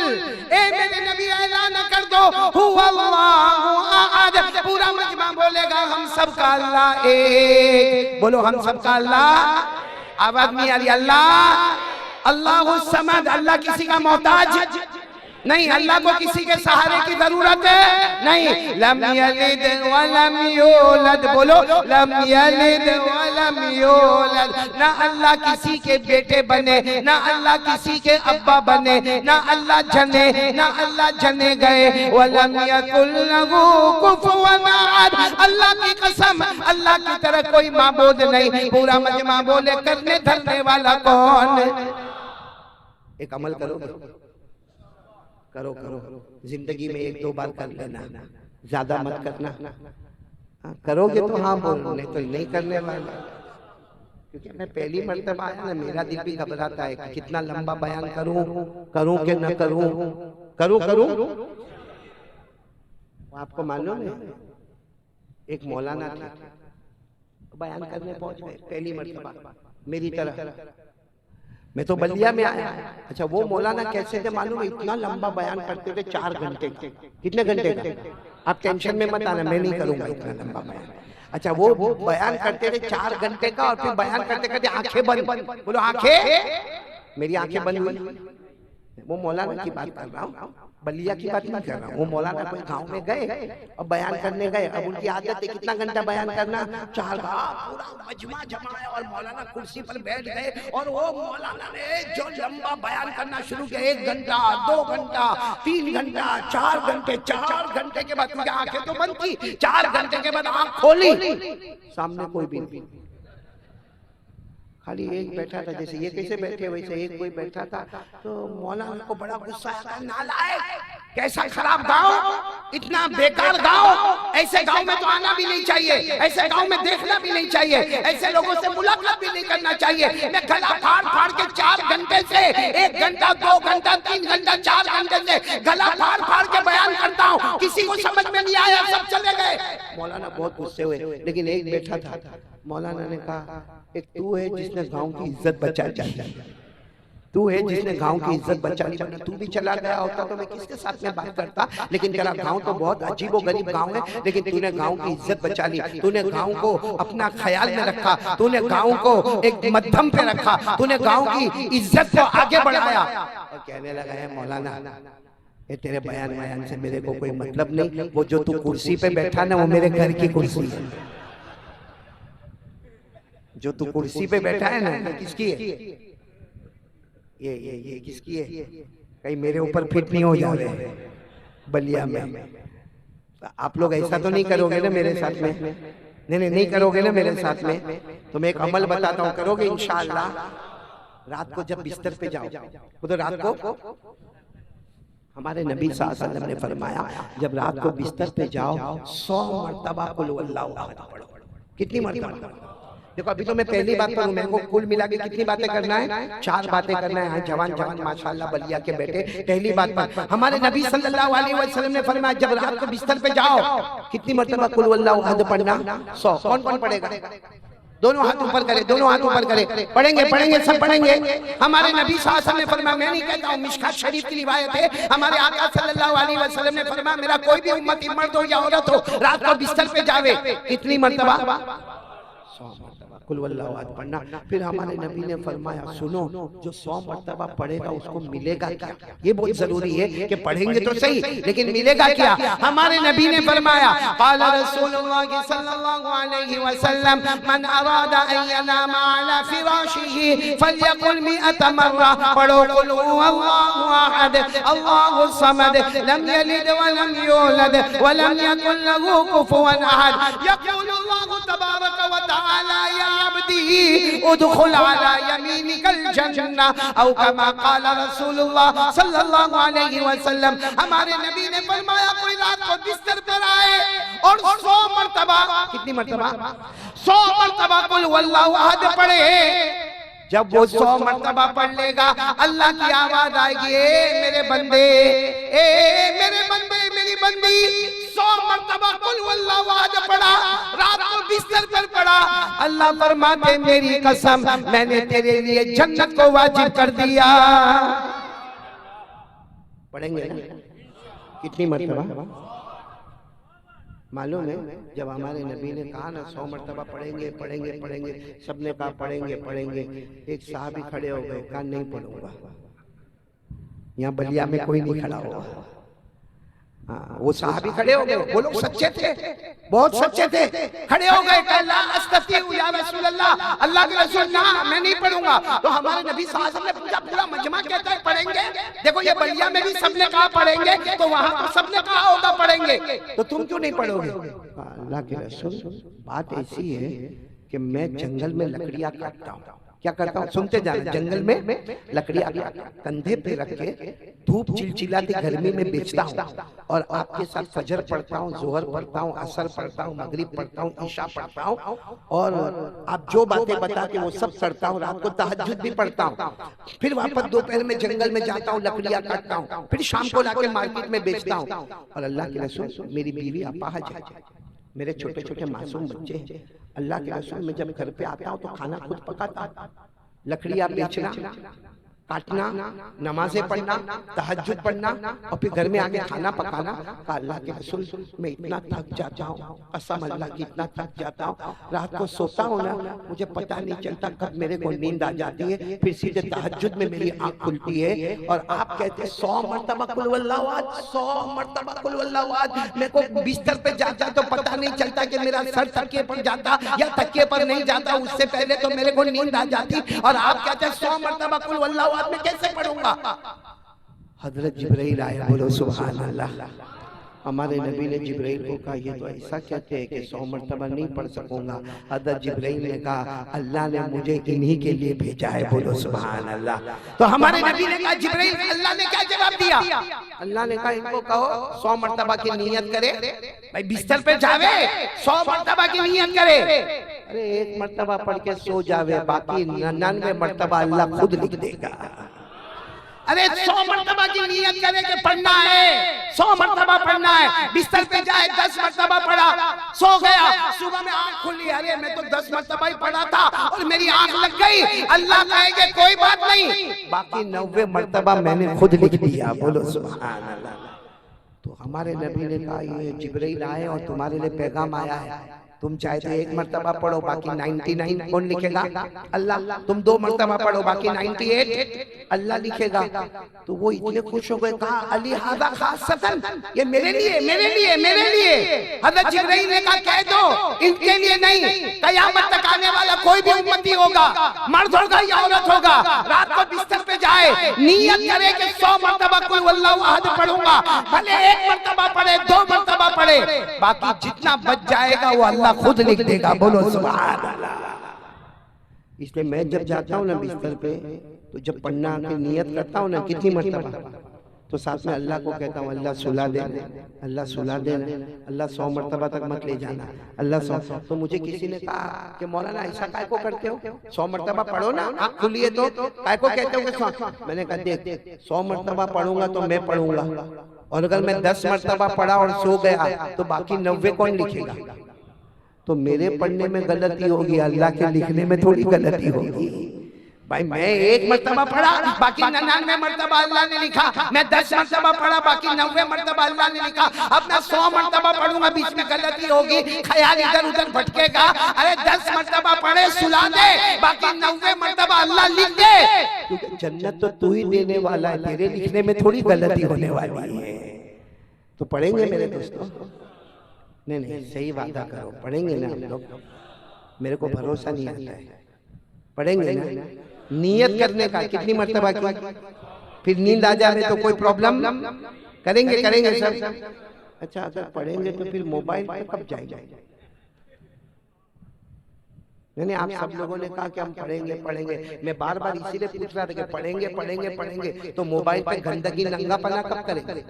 ए मेरे नबी ऐलान कर दो हुवल्लाहु अहद। पूरा मजमा बोलेगा हम सबका अल्लाह एक। बोलो हम सबका अल्लाह। आवाज नहीं आ रही? अल्लाह अल्लाहु समद, अल्लाह किसी का मोहताज नहीं, अल्लाह को किसी के सहारे की जरूरत है नहीं। लम यलिद वलम यूलद, बोलो लम यलिद वलम यूलद। ना अल्लाह किसी के बेटे बने, ना अल्लाह किसी के अब्बा बने, ना अल्लाह जने, ना अल्लाह जने गए। वलम यकुल लहू कुफुवन अहद। अल्लाह की कसम, अल्लाह की तरह कोई माबूद नहीं। पूरा मजमा बोले करने धरने वाला कौन? एक अमल करो, करो करो, जिंदगी में एक दो बार कर लेना, ज्यादा मत करना। करोगे तो हाँ बोलो, नहीं तो नहीं करने वाला। क्योंकि मैं पहली मर्तबा आया ना, मेरा दिल भी घबराता है कि कितना लंबा बयान करूं, करूं कि न करूं, करूं। आपको मालूम है एक मौलाना थे, बयान करने पहुंच गए पहली मर्तबा मेरी तरह। मैं तो बलिया में आया। अच्छा वो मौलाना कैसे थे मालूम है? इतना लंबा बयान करते थे, 4 घंटे। कितने घंटे का? आप टेंशन में मत आना, मैं नहीं करूंगा इतना लंबा बयान। अच्छा वो बयान करते थे 4 घंटे का, और फिर बयान करते करते आंखें बंद। बोलो आंखें, मेरी आंखें बंद हुई। वो मौलाना की बात कर रहा हूँ, बलिया की बात नहीं कर रहा हूँ। वो मौलाना कोई गांव में गए और बयान करने गए। अब उनकी आदत है कितना घंटा बयान करना, 4 घंटा। पूरा मजमा जमाया और मौलाना कुर्सी पर बैठ गए और वो मौलाना ने जो लंबा बयान करना शुरू किया, 1 घंटा, 2 घंटा, 3 घंटा, 4 घंटे। 4 घंटे के बाद उनकी आंखें तो बंद की, 4 घंटे के बाद आंख खोली, सामने कोई भी नहीं, खाली एक बैठा था। जैसे ये कैसे बैठे वैसे एक कोई बैठा था। तो मौलाना को बड़ा गुस्सा आया, नालायक, कैसा खराब गांव, इतना बेकार गांव, ऐसे गांव में तो आना भी नहीं चाहिए, ऐसे गांव में देखना भी नहीं चाहिए, ऐसे लोगों से मुलाकात भी नहीं करना चाहिए। मैं गला फाड़ फाड़ के 4 घंटे से 1 घंटा, 2 घंटा, 3 घंटा, 4 घंटे से गला फाड़ फाड़ के बयान करता हूँ, किसी को समझ में नहीं आया, सब चले गए। मौलाना बहुत गुस्से हुए, लेकिन एक बैठा था। मौलाना ने कहा एक तू है जिसने गांव की इज्जत बचा ली, तू है जिसने गांव की इज्जत बचा ली, तू भी चला गया होता तो मैं किसके साथ में बात करता। लेकिन तेरा गांव तो बहुत अजीबो गरीब गांव है, लेकिन तूने गांव की इज्जत बचा ली, तूने गांव को अपना ख्याल में रखा, तूने गांव को एक मध्यम पे रखा, तूने गांव की इज्जत को आगे बढ़ाया। और कहने लगा है मौलाना ये तेरे बयान से मेरे को कोई मतलब नहीं, वो जो तू कुर्सी पे बैठा ना वो मेरे घर की कुर्सी है। जो तू कुर्सी पे बैठा है ना किसकी है? ये किसकी है? कहीं मेरे ऊपर फिट नहीं हो जाए बलिया में। आप लोग ऐसा तो नहीं करोगे ना मेरे साथ में? नहीं करोगे ना मेरे साथ में? तो मैं एक अमल बताता हूँ, करोगे इंशाअल्लाह। रात को जब बिस्तर पे जाओ, तो रात को हमारे नबी सल्लल्लाहु अलैहि वसल्लम ने फरमाया जब रात को बिस्तर पे जाओ 100 मर्तबा कुल हुवल्लाहु अहद पढ़ो। कितनी मर्तबा? देखो अभी तो मैं पहली बात करूं, मेरे को कुल मिला के कितनी बातें करना है? 4 बातें करना है। जवान माशाल्लाह बलिया के बेटे, पहली बात पर हमारे नबी सल्लल्लाहु अलैहि वसल्लम ने फरमाया जब रात को बिस्तर पे जाओ कितनी मर्तबा कुल हुवल्लाहु अहद पढ़ना? 100। कौन कौन पढ़ेगा? दोनों हाथ ऊपर करे, दोनों हाथ ऊपर करे। पढ़ेंगे सब पढ़ेंगे। हमारे नबी सल्लल्लाहु अलैहि वसल्लम ने फरमाया, मैं नहीं कहता हूँ, मिशकात शरीफ की रिवायत है, हमारे आका सल्लल्लाहु अलैहि वसल्लम ने फरमाया मेरा कोई भी उम्मती मर्द हो या औरत हो रात को बिस्तर पे जावे कितनी मर्तबा? 100 मर्तबा कुल हुवल्लाहु अहद पढ़ना। फिर हमारे नबी ने फरमाया सुनो, जो 100 मर्तबा पढ़ेगा उसको मिलेगा क्या? ये बहुत जरूरी है कि पढ़ेंगे तो सही, लेकिन मिलेगा क्या? हमारे नबी ने फरमाया क़ाला रसूलुल्लाह सल्लल्लाहु अलैहि वसल्लम मन अरादा अन यनामा अला फिराशिही फलयकुल 100 मर्रा। पढ़ो कुल हुवल्लाहु अहद अल्लाहु समद लम यलिद व लम यूलद व लम यकुल लहू कुफुवन अहद। यक़ूलुल्लाहु तबारक व तआला या अब्दी उदखुल अला यमीनिकल जन्नह औ कमा क़ाला रसूलुल्लाह सल्लल्लाहु अलैहि वसल्लम। हमारे नबी ने फरमाया कोई रात को बिस्तर पर आए और 100 मर्तबा, कितनी मर्तबा? 100 मर्तबा कुल हुवल्लाहु अहद पढ़े। जब वो 100 मर्तबा पढ़ लेगा अल्लाह की आवाज आएगी, ए मेरे बंदे, ए मेरे बंदे, मेरी बंदी, 100 मर्तबा कुल हुवल्लाहु अहद पढ़ा, रात को बिस्तर पर पढ़ा। अल्लाह फरमाते मेरी कसम मैंने तेरे लिए जन्नत को वाजिब कर दिया। पढ़ेंगे ना? कितनी मर्तबा मालूम है? जब हमारे नबी ने कहा ना 100 मर्तबा पढ़ेंगे, सबने कहा पढ़ेंगे। एक साहबी खड़े हो गए, कहा नहीं पढ़ूंगा। यहाँ बलिया में कोई नहीं खड़ा होगा। हाँ, वो साहबी खड़े हो गए, वो लोग सच्चे थे, बहुत सच्चे थे, खड़े हो गए, कहा ला अस्ततीउ या रसूल अल्लाह, अल्लाह के रसूल ना मैं नहीं पढ़ूंगा। तो हमारे नबी सल्लल्लाहु अलैहि वसल्लम ने पूछा, पूरा मजमा कहता है पढ़ेंगे? देखो ये बलिया में भी सबने कहा पढ़ेंगे, तो वहां तो सबने कहा होगा पढ़ेंगे, तो तुम क्यों नहीं पढ़ोगे? अल्लाह के रसूल बात ऐसी है कि मैं जंगल में लकड़ियां काटता हूँ। क्या करता हूँ? सुनते जाए, जंगल में लकड़ियां कंधे पे रख के धूप चिलचिलाती गर्मी में बेचता हूँ और आपके साथ फजर पढ़ता हूँ, जोहर पढ़ता हूँ, असर पढ़ता हूँ, मगरिब पढ़ता हूँ, ईशा पढ़ता हूँ और आप जो बातें बताते वो सब करता हूँ। रात को तहज्जुद भी पढ़ता हूँ। फिर वापस दोपहर में जंगल में जाता हूँ, लकड़ियां काटता हूँ, फिर शाम को लाके मार्केट में बेचता हूँ। और अल्लाह के रसूल मेरी बीवी अपाहज है, मेरे छोटे छोटे मासूम बच्चे हैं। अल्लाह के रसूल मैं जब घर पे आता हूँ तो खाना खुद पकाता, लकड़ियां बेचना, काटना, नमाजें पढ़ना, तहज्जुद पढ़ना और फिर घर में आके खाना पकाना। अल्लाह के रसूल मैं इतना थक जाता हूँ, कसम अल्लाह की इतना थक जाता हूँ, रात को सोता हूँ ना मुझे पता नहीं चलता कब मेरे को नींद आ जाती है, फिर सीधे तहज्जुद में मेरी आंख खुलती है। और आप कहते हैं 100 मर्तबा कुल हुवल्लाहु अहद, 100 मर्तबा कुल हुवल्लाहु अहद। मेरे को बिस्तर पे जाता तो पता नहीं चलता कि मेरा सर तकिए पर जाता या तकिए पर नहीं जाता, उससे पहले तो मेरे को नींद आ जाती। और आप कहते हैं 100 मर्तबा कुल हुवल्लाहु अहद में कैसे पढ़ूंगा? हजरत जिब्राइल आए, बोलो सुभान अल्लाह। हमारे नबी ने जिब्राइल को कहा ये तो ऐसा कहते हैं कि 100 मर्तबा नहीं पढ़ सकूंगा। हजरत जिब्राइल ने कहा अल्लाह ने मुझे इन्हीं के लिए भेजा है, बोलो सुभान अल्लाह। तो हमारे नबी ने कहा जिब्राइल, अल्लाह ने क्या जवाब दिया? अल्लाह ने कहा इनको कहो 100 मर्तबा की नियत करे, भाई बिस्तर पे जावे 100 मर्तबा की नियत करे। अरे 1 मर्तबा पढ़ के सो जावे, बाकी 99 मर्तबा अल्लाह खुद लिख देगा। अरे 100 मर्तबा की नियत करे कि पढ़ना है, 100 मर्तबा पढ़ना है। बिस्तर पे जाए 10 मर्तबा पढ़ा, सो गया, सुबह में आंख खुली, अरे मैं तो 10 मर्तबा ही पढ़ा था और मेरी आंख लग गई। अल्लाह कहेंगे कोई बात नहीं, बाकी 90 मर्तबा मैंने खुद लिख दिया, बोलो सुभान अल्लाह। तो हमारे नबी ने कहा ये जिब्राइल आए और तुम्हारे लिए पैगाम आया है। तुम चाहे तो एक मर्तबा पढ़ो, बाकी 99 कौन लिखेगा? अल्लाह। तुम 2 मर्तबा पढ़ो, बाकी 98 अल्लाह लिखेगा। तो वो इतने खुश हो गए, कहा अली हादा खासतन, ये मेरे लिए, मेरे लिए, मेरे लिए। हज़रत जिब्रील ने कहा कह दो इनके लिए नहीं, कयामत तक आने वाला कोई भी उम्मती होगा, मर्द होगा या औरत होगा, रात को बिस्तर पे जाए, नियत करे कि 100 मर्तबा कुल वल्लाहु अहद पढ़ूंगा, भले 1 मर्तबा पढ़े, 2 मर्तबा पढ़े, बाकी जितना बच जाएगा वो अल्लाह खुद लिख देगा। बोलो सुभान अल्लाह। इसलिए मैं जब जाता हूँ ना बिस्तर पे, तो जब पढ़ना की नियत करता हूँ ना कितनी मर्तबा, तो साथ में अल्लाह को कहता हूँ अल्लाह सुला दे, अल्लाह सुला दे, अल्लाह 100 मर्तबा तक मत ले जाना, अल्लाह 100। तो मुझे किसी ने कहा कि मौलाना ऐसा काय को करते हो, 100 मर्तबा पढ़ो ना, आँख खुलिए तो काय को कहते हो कि 100? मैंने कहा देख 100 मर्तबा पढ़ूंगा तो मैं पढ़ूंगा, और अगर मैं 10 मर्तबा पढ़ा और सो गया तो बाकी 90 कौन लिखेगा? तो मेरे पढ़ने में गलती होगी, अल्लाह के लिखने में थोड़ी गलती होगी। भाई मैं 1 मर्तबा पढ़ा, बाकी 99 मर्तबा अल्लाह ने लिखा, मैं 10 मर्तबा पढ़ा, बाकी 90 मर्तबा अल्लाह ने लिखा। अब मैं 100 मर्तबा पढ़ूंगा, बीच में गलती होगी, ख्याल इधर उधर भटकेगा, अरे 10 मर्तबा पढ़े सुला दे, बाकी 90 मर्तबा अल्लाह लिख दे, क्योंकि जन्नत तो तू ही देने वाला है, तेरे लिखने में थोड़ी गलती होने वाली है। तो पढ़ेंगे मेरे दोस्तों? नहीं, सही वादा करो, पढ़ेंगे ना हम लोग? मेरे को भरोसा नहीं आता है, पढ़ेंगे ना? नियत करने का कितनी मर्तबा की, फिर नींद आ जाए तो कोई प्रॉब्लम? करेंगे करेंगे सब। अच्छा अगर पढ़ेंगे तो फिर मोबाइल पे कब जाएंगे? नहीं, आप सब लोगों ने कहा कि हम पढ़ेंगे पढ़ेंगे, मैं बार बार इसीलिए पूछ रहा था कि पढ़ेंगे पढ़ेंगे पढ़ेंगे, तो मोबाइल पे गंदगी नंगापना कब करेंगे?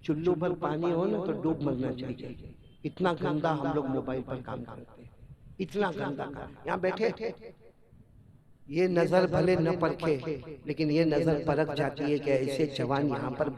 चुल्लू भर पानी हो ना तो डूब मरना चाहिए, इतना गंदा हम लोग मोबाइल पर काम करते हैं, इतना गंदा काम। यहाँ बैठे ये नजर भले न परखे, लेकिन ये नजर परख जाती है कि ऐसे जवान यहाँ पर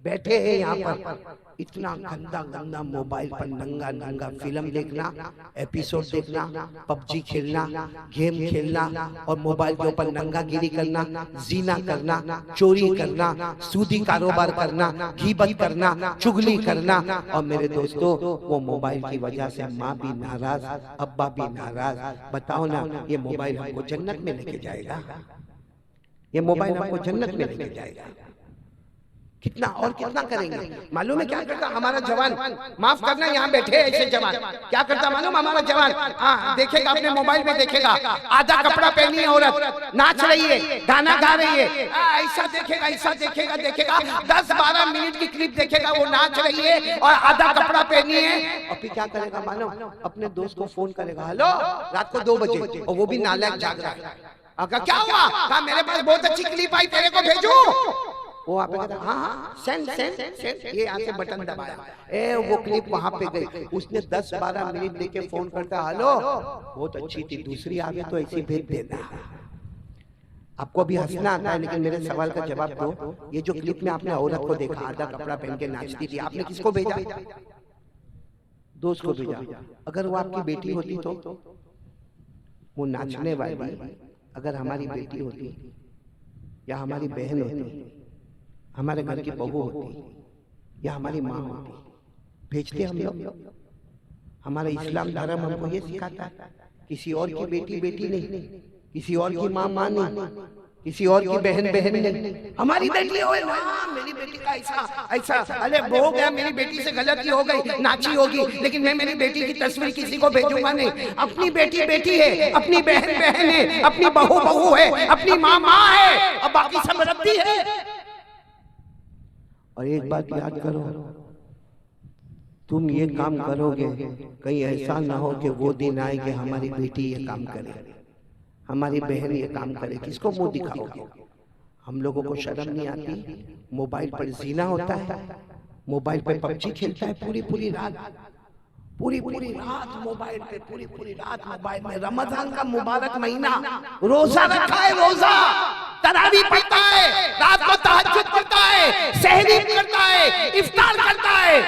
बैठे हैं यहाँ पर, इतना गंदा गंदा मोबाइल पर नंगा नंगा फिल्म देखना, एपिसोड देखना, पबजी खेलना, गेम खेलना, और मोबाइल के ऊपर नंगागिरी करना, जीना करना, चोरी करना, सूदी कारोबार करना, गीबत करना, चुगली करना। और मेरे दोस्तों वो मोबाइल की वजह से माँ भी नाराज, अब्बा भी नाराज। बताओ ना, ये मोबाइल हमको जन्नत में लेके जाएगा? ये मोबाइल हमको जन्नत में लेके जाएगा? कितना और कितना करेंगे? मालूम है क्या करता हमारा जवान? माफ करना, यहाँ बैठे ऐसे जवान क्या करता मालूम? हमारा जवान देखेगा, अपने मोबाइल में देखेगा, आधा कपड़ा पहनी है औरत, नाच रही है, गाना गा रही है, ऐसा देखेगा, ऐसा देखेगा, देखेगा 10-12 मिनट की क्लिप देखेगा, वो नाच रही है और आधा कपड़ा पहनी है। और फिर क्या करेगा मालूम? अपने दोस्त को फोन करेगा, हेलो रात को 2 बजे, और वो भी नालायक जाग रहा है। अगर क्या हुआ? कहा मेरे पास बहुत अच्छी क्लिप आई, तेरे को भेजूं? वो आप हाँ सेंड सेंड सेंड, ये यहाँ से बटन दबाया, वो क्लिप वहां पे गई, उसने 10-12 मिनट देके फोन करता, हेलो बहुत अच्छी थी, दूसरी आगे तो ऐसी भेज देना। आपको भी हंसना आता है, लेकिन मेरे सवाल का जवाब दो। ये जो क्लिप में आपने औरत को देखा आधा कपड़ा पहन के नाचती थी, आपने किसको भेजा? दोस्त को भेजा। अगर वो आपकी बेटी होती तो वो नाचने वाली अगर हमारी बेटी होती या हमारी बहन होती, हमारे घर की बहू होती या हमारी माँ होती, भेजते हम लोग? हमारा इस्लाम धर्म हमको ये सिखाता है, किसी और की बेटी बेटी नहीं, किसी और की माँ माँ नहीं, किसी और की बहन बहन नहीं, हमारी बेटी हो ना, मेरी बेटी का ऐसा ऐसा, अरे हो गया मेरी बेटी से गलती हो गई, नाची होगी, लेकिन मैं मेरी बेटी की तस्वीर किसी को भेजूंगा नहीं। अपनी बेटी बेटी है, अपनी बहन बहन है, अपनी बहू बहू है, अपनी माँ माँ है, और बाकी सब रद्दी है। और एक बात याद करो, तुम ये काम करोगे, कहीं ऐसा ना हो कि वो दिन आए कि हमारी बेटी ये काम करे, हमारी बहन ये काम करे, किसको मुंह दिखाओगे? हम लोगों को शर्म नहीं आती? मोबाइल पर जीना होता है, मोबाइल पे पबजी खेलता है पूरी पूरी रात, पूरी रात मोबाइल पे, पूरी रात मोबाइल में। रमजान का मुबारक महीना, रोजा रखा है, रोजा तरावी पढ़ता है, रात को तहज्जुद पढ़ता है, सहरी करता है, इफ्तार करता है,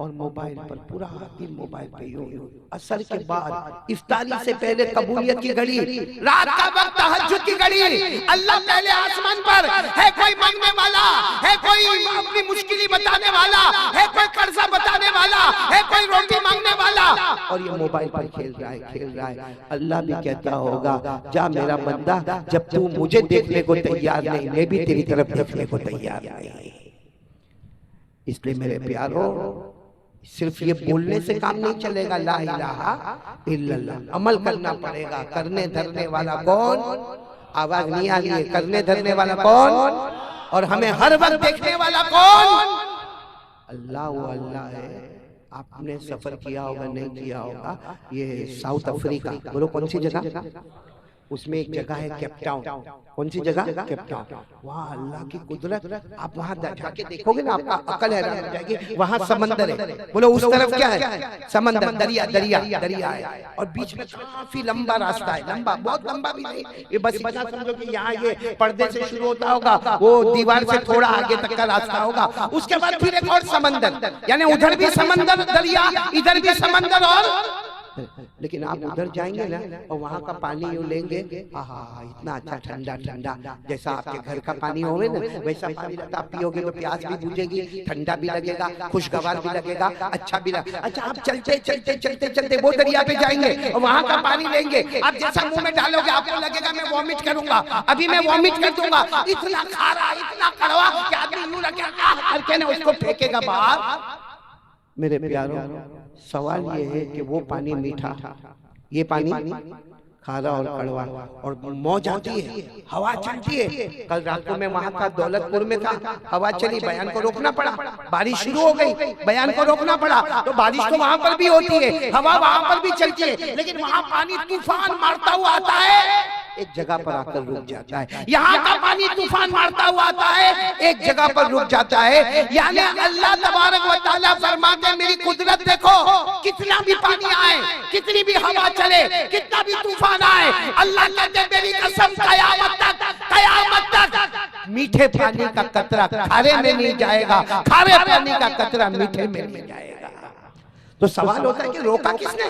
और मोबाइल पर पूरा दिन मोबाइल पे यूं असर के बाद इफ्तारी से पहले कबूलियत की घड़ी, रात का वक्त तहज्जुद की घड़ी, अल्लाह पहले आसमान पर है, कोई मांगने वाला है, कोई अपनी मुश्किल बताने वाला है, कोई कर्जा बताने वाला है, कोई रोटी मांगने वाला, और ये मोबाइल पर खेल रहा है। अल्लाह भी कहता होगा, जा मेरा बंदा, जब तू मुझे देखने को तैयार नहीं, मैं भी तेरी तरफ देखने को तैयार नहीं। इसलिए मेरे प्यारो, सिर्फ ये बोलने से काम नहीं चलेगा, ला इलाहा इल्लल्लाह, अमल करना पड़ेगा। करने धरने वाला कौन? आवाज नहीं आ रही है। करने धरने वाला कौन? और हमें हर वक्त देखने वाला कौन? अल्लाह। वो अल्लाह है। आपने सफर किया होगा, नहीं किया होगा, ये साउथ अफ्रीका, बोलो कौन सी जगह? उसमें एक जगह है केप टाउन। कौन सी जगह? Cape Town. वहाँ अल्लाह की कुदरत, आप वहाँ जाके देखोगे ना, आपका अकल हैरान हो जाएगी। वहाँ समंदर है, बोलो उस तरफ क्या है? समंदर, दरिया है, और बीच में काफी लंबा रास्ता है। लंबा, बहुत लंबा भी नहीं, ये बस इतना समझो कि यहाँ ये पर्दे से शुरू होता होगा, वो दीवार से थोड़ा आगे तक का रास्ता होगा, उसके बाद फिर एक और समंदर, यानी उधर भी समंदर दरिया, इधर भी समंदर। और लेकिन आप उधर जाएंगे ना, और वहाँ का पानी यूं लेंगे, आहा इतना अच्छा ठंडा ठंडा, जैसा आपके घर का पानी होवे ना, वैसा पानी आप पियोगे तो प्यास भी बुझेगी, ठंडा भी लगेगा, खुशगवार भी लगेगा, अच्छा भी लगेगा। अच्छा, आप चलते वो दरिया पे जाएंगे और वहाँ का पानी लेंगे, आप जैसा मुंह में डालोगे आपको लगेगा मैं वॉमिट करूंगा, अभी मैं वॉमिट कर दूंगा। इतना खारा, इतना कड़वा कि आदमी यूं करके ना उसको फेंकेगा बाहर। मेरे प्यारों, सवाल ये है कि वो पानी मीठा, ये पानी खारा और कड़वा, और मौज आती है, हवा चलती है। कल रात को मैं वहाँ था, दौलतपुर में था, हवा चली, बयान को रोकना पड़ा, बारिश शुरू हो गई, बयान को रोकना पड़ा। तो बारिश तो वहाँ पर भी होती है, हवा वहाँ पर भी चलती है, लेकिन वहाँ पानी तूफान मारता हुआ आता है, एक जगह पर आकर रुक जाता है। यहाँ का पानी तूफान मारता हुआ आता है, एक जगह पर रुक जाता है। यानी अल्लाह तबारक व तआला फरमाते हैं, मेरी कुदरत देखो, कितना भी पानी आए, कितनी भी हवा चले, कितना भी तूफान आए, अल्लाह कहते मेरी कसम, कयामत तक मीठे पानी का कतरा खारे में नहीं जाएगा, खारे पानी का कतरा मीठे में नहीं जाएगा। तो सवाल होता है कि रोका किसने?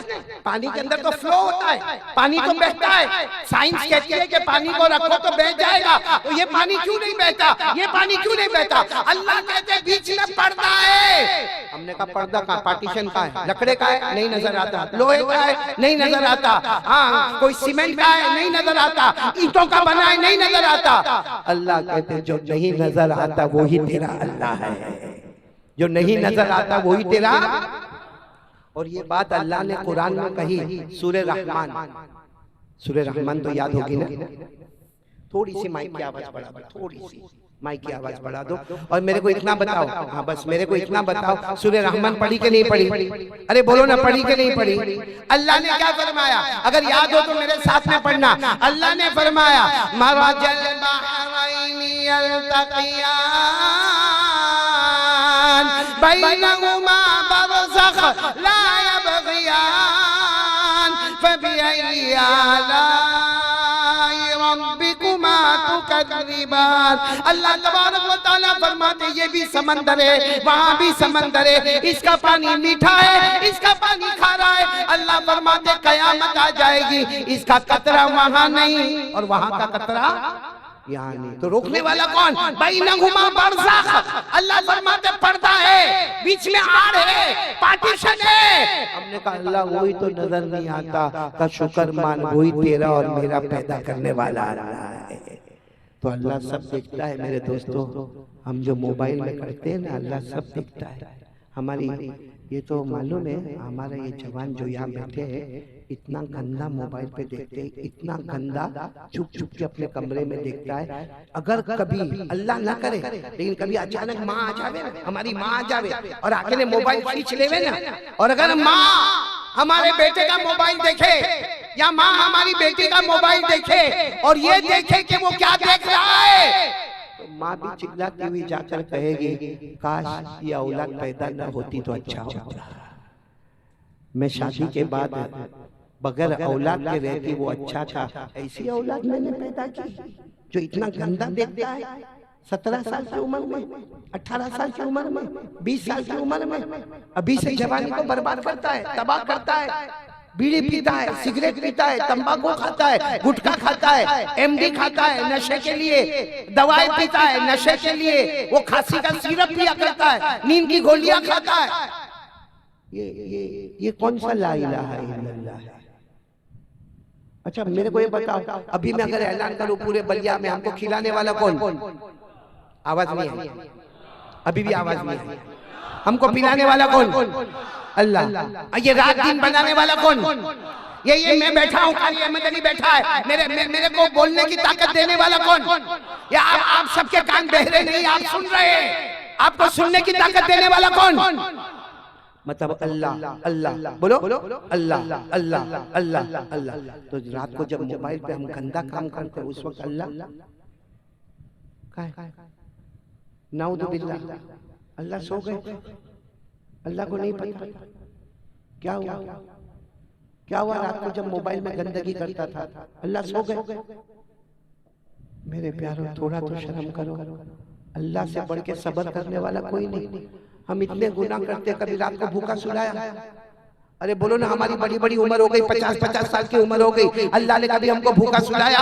पानी के अंदर तो फ्लो होता है, पानी तो बहता है। साइंस कहती है कि पानी को रखो तो बह जाएगा, तो ये पानी क्यों नहीं बहता? ये पानी क्यों नहीं बहता? अल्लाह कहते हैं बीच में पर्दा है। हमने कहा पर्दा कहाँ? पार्टीशन का है, लकड़े का है, नहीं नजर आता, लोहे का है, नहीं नजर आता, हाँ कोई सीमेंट का है, नहीं नजर आता, ईंटों का बना है, नहीं नजर आता। अल्लाह कहते हैं जो नहीं नजर आता वही तेरा अल्लाह है, जो नहीं नजर आता वही तेरा। और ये बात अल्लाह ने कुरान में कही, सूरह रहमान। सूरह रहमान तो याद होगी ना? थोड़ी सी माइक की आवाज बढ़ा दो, थोड़ी सी माइक की आवाज बढ़ा दो, और मेरे को इतना बताओ, हाँ बस मेरे को इतना बताओ, सूरह रहमान पढ़ी के नहीं पढ़ी? अरे बोलो ना, पढ़ी के नहीं पढ़ी? अल्लाह ने क्या फरमाया? अगर याद हो तो मेरे साथ में पढ़ना। अल्लाह ने फरमाया, मरजल बहरैनी यल्तक़ियान बैनहुमा बरज़ख़ ला यबग़ियान फबिअय्यि आलाइ रब्बिकुमा तुकज़्ज़िबान। अल्लाह तबारक व तआला फरमाते ये भी समंदर है, वहाँ भी समंदर है, इसका पानी मीठा है, इसका पानी खारा है। अल्लाह फरमाते कयामत आ जाएगी, इसका कतरा वहाँ नहीं और वहाँ का कतरा यहाँ नहीं। तो रोकने वाला कौन? बैनहुमा बरज़ख़। अल्लाह फरमाते पर्दा है, बीच में आड़ है, पार्टीशन है। हमने कहा अल्लाह वही तो नजर नहीं आता, का शुक्र मान, वही तेरा और मेरा पैदा करने वाला अल्लाह है। तो अल्लाह सब देखता है मेरे दोस्तों। हम जो मोबाइल में करते हैं ना, अल्लाह सब देखता है। हमारी ये तो मालूम है, हमारा ये जवान जो यहाँ बैठे हैं इतना गंदा मोबाइल पे देखते हैं, इतना गंदा, चुप चुप के अपने कमरे में देखता है। अगर कभी अल्लाह ना करे, लेकिन कभी अचानक माँ आ जावे, हमारी माँ आ जावे और आके ने मोबाइल खींच लेवे ना, और अगर माँ हमारे बेटे का मोबाइल देखे या माँ हमारी बेटी का मोबाइल देखे और ये देखे कि वो क्या देख रहा है, तो माँ भी चिल्लाती हुई जाकर कहेगी, काश ये औलाद पैदा न होती तो अच्छा होता। मैं शादी के बाद बगैर औलाद के रहती वो अच्छा था, ऐसी औलाद मैंने पैदा की जो इतना गंदा देखता है। 17 साल की उम्र में, 18 साल की उम्र में, 20 साल की उम्र में अभी से जवानी को बर्बाद करता है, तबाह करता है। बीड़ी पीता है, सिगरेट पीता है, तंबाकू खाता है, गुटखा खाता है, एमडी खाता है नशे के लिए, दवाई पीता है नशे के लिए, वो खांसी का सिरप पिया करता है, नींद की गोलियां खाता है। ये कौन सा ला इलाहा इल्लल्लाह है? अच्छा मेरे को ये बताओ, अभी मैं अगर ऐलान करूं पूरे बलिया में, हमको खिलाने वाला कौन? आवाज नहीं है, अभी भी आवाज नहीं है। हमको पिलाने वाला कौन? अल्लाह। ये रात दिन बनाने वाला कौन? ये मैं बैठा हूँ, खाली अहमद अली बैठा है, मेरे को बोलने की ताकत देने वाला कौन? या आप सबके कान बहरे नहीं, आप सुन रहे हैं, आपको सुनने की ताकत देने वाला कौन? मतलब अल्लाह अल्लाह, बोलो अल्लाह अल्लाह अल्लाह अल्लाह। तो रात को जब मोबाइल पे हम गंदा काम करते हैं उस वक्त अल्लाह नाउजुबिल्लाह, अल्लाह सो गए, अल्लाह को नहीं पता क्या हुआ। क्या हुआ रात को जब मोबाइल में गंदगी करता था? अल्लाह सो गए। मेरे प्यारों थोड़ा तो शर्म करो, अल्लाह से बढ़ के सब्र करने वाला कोई नहीं। हम इतने गुनाह करते, कभी रात को भूखा सुलाया? अरे बोलो ना, हमारी बड़ी बड़ी उम्र हो गई, 50-50 साल की उम्र हो गई, अल्लाह ने कभी हमको भूखा सुलाया?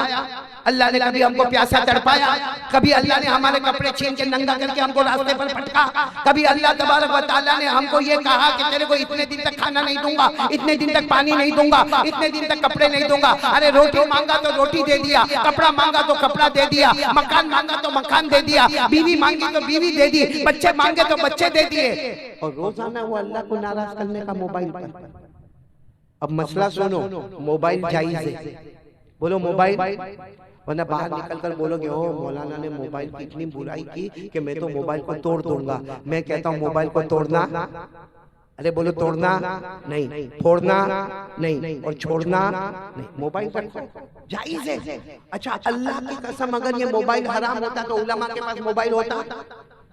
अल्लाह ने कभी हमको प्यासा तड़पाया? कभी अल्लाह ने हमारे कपड़े छीन के नंगा करके हमको रास्ते पर पटका? कभी अल्लाह तबारक व तआला ने हमको ये कहा कि तेरे को इतने दिन तक खाना नहीं दूंगा, इतने दिन तक पानी नहीं दूंगा, इतने दिन तक कपड़े नहीं दूंगा? अरे रोटी मांगा तो रोटी दे दिया, कपड़ा मांगा तो कपड़ा दे दिया, मकान मांगा तो मकान दे दिया, बीवी मांगी तो बीवी दे दी, बच्चे मांगे तो बच्चे दे दिए। और रोजाना वो अल्लाह को नाराज करने का मोबाइल पर। अब मसला सुनो, मोबाइल जायज है, बोलो मोबाइल, वरना बाहर निकलकर बोलोगे ओ मौलाना ने मोबाइल की इतनी बुराई की कि मैं तो मोबाइल को तोड़ दूंगा। मैं कहता हूँ मोबाइल को तोड़ना, अरे बोलो तोड़ना नहीं, फोड़ना नहीं, और छोड़ना नहीं, मोबाइल रखो, जायज है। अच्छा अल्लाह की कसम, अगर ये मोबाइल हराम होता तो उलमा के पास मोबाइल होता,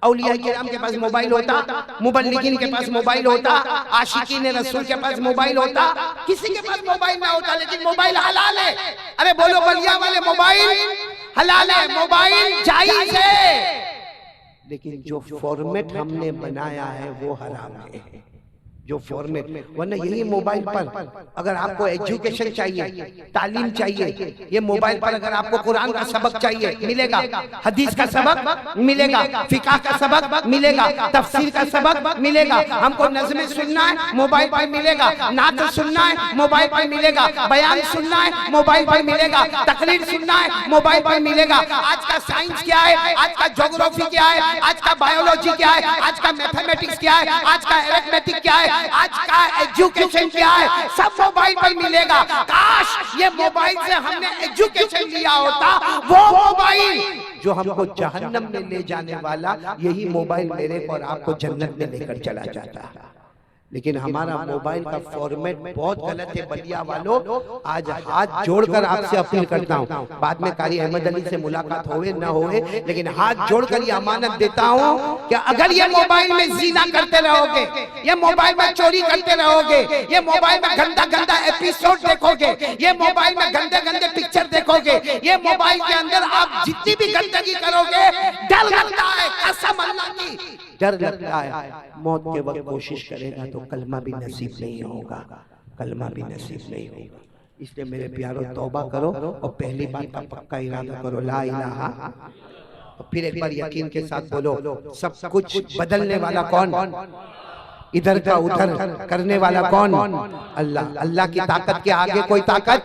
औलिया किराम के पास मोबाइल होता, मुबल्लिगीन के पास मोबाइल होता, आशिकीन रसूल के पास मोबाइल होता, किसी के पास मोबाइल ना होता। लेकिन मोबाइल हलाल है। अरे बोलो बलिया वाले, मोबाइल हलाल है, मोबाइल जायज है, लेकिन जो फॉर्मेट हमने बनाया है वो हराम है। जो फॉर्मेट, वरना यही मोबाइल पर अगर आपको एजुकेशन चाहिए, तालीम चाहिए, ये मोबाइल पर अगर आपको कुरान का सबक चाहिए मिलेगा, हदीस का सबक मिलेगा, फिक़ह का सबक मिलेगा, तफसीर का सबक मिलेगा। हमको नज़्में सुनना है मोबाइल पर मिलेगा, नात सुनना है मोबाइल पर मिलेगा, बयान सुनना है मोबाइल पर मिलेगा, तकरीर सुनना है मोबाइल पर मिलेगा। आज का साइंस क्या है, आज का ज्योग्राफी क्या है, आज का बायोलॉजी क्या है, आज का मैथमेटिक्स क्या है, आज का अरिथमेटिक क्या है, आज का एजुकेशन क्या है, सब मोबाइल पर मिलेगा। काश ये मोबाइल से हमने एजुकेशन लिया होता, वो मोबाइल जो हमको जहन्नम में ले जाने वाला, यही मोबाइल मेरे और आपको जन्नत में लेकर चला जाता। लेकिन हमारा मोबाइल का फॉर्मेट बहुत गलत है। बलिया वालों, आज हाथ जोड़कर आपसे अपील करता हूँ, बाद में कारी अहमद अली से मुलाकात होवे ना होवे, लेकिन हाथ जोड़कर ये अमानत देता हूँ कि अगर ये मोबाइल में जीना करते रहोगे, ये मोबाइल में चोरी करते रहोगे, ये मोबाइल में गंदा गंदा एपिसोड देखोगे, ये मोबाइल में गंदे गंदे पिक्चर देखोगे, ये मोबाइल के अंदर आप जितनी भी गंदगी करोगे, डर लगता है, कसम अल्लाह की डर लगता है। मौत के वक्त कोशिश करेगा तो कलमा भी नसीब नहीं होगा, कलमा भी नसीब नहीं होगा। इसलिए मेरे प्यारों तौबा करो और पहली बात का पक्का इरादा करो, ला इलाहा। और फिर एक बार यकीन के साथ बोलो, सब कुछ बदलने वाला कौन, इधर का उधर करने वाला कौन, अल्लाह। अल्लाह की ताकत के आगे कोई ताकत।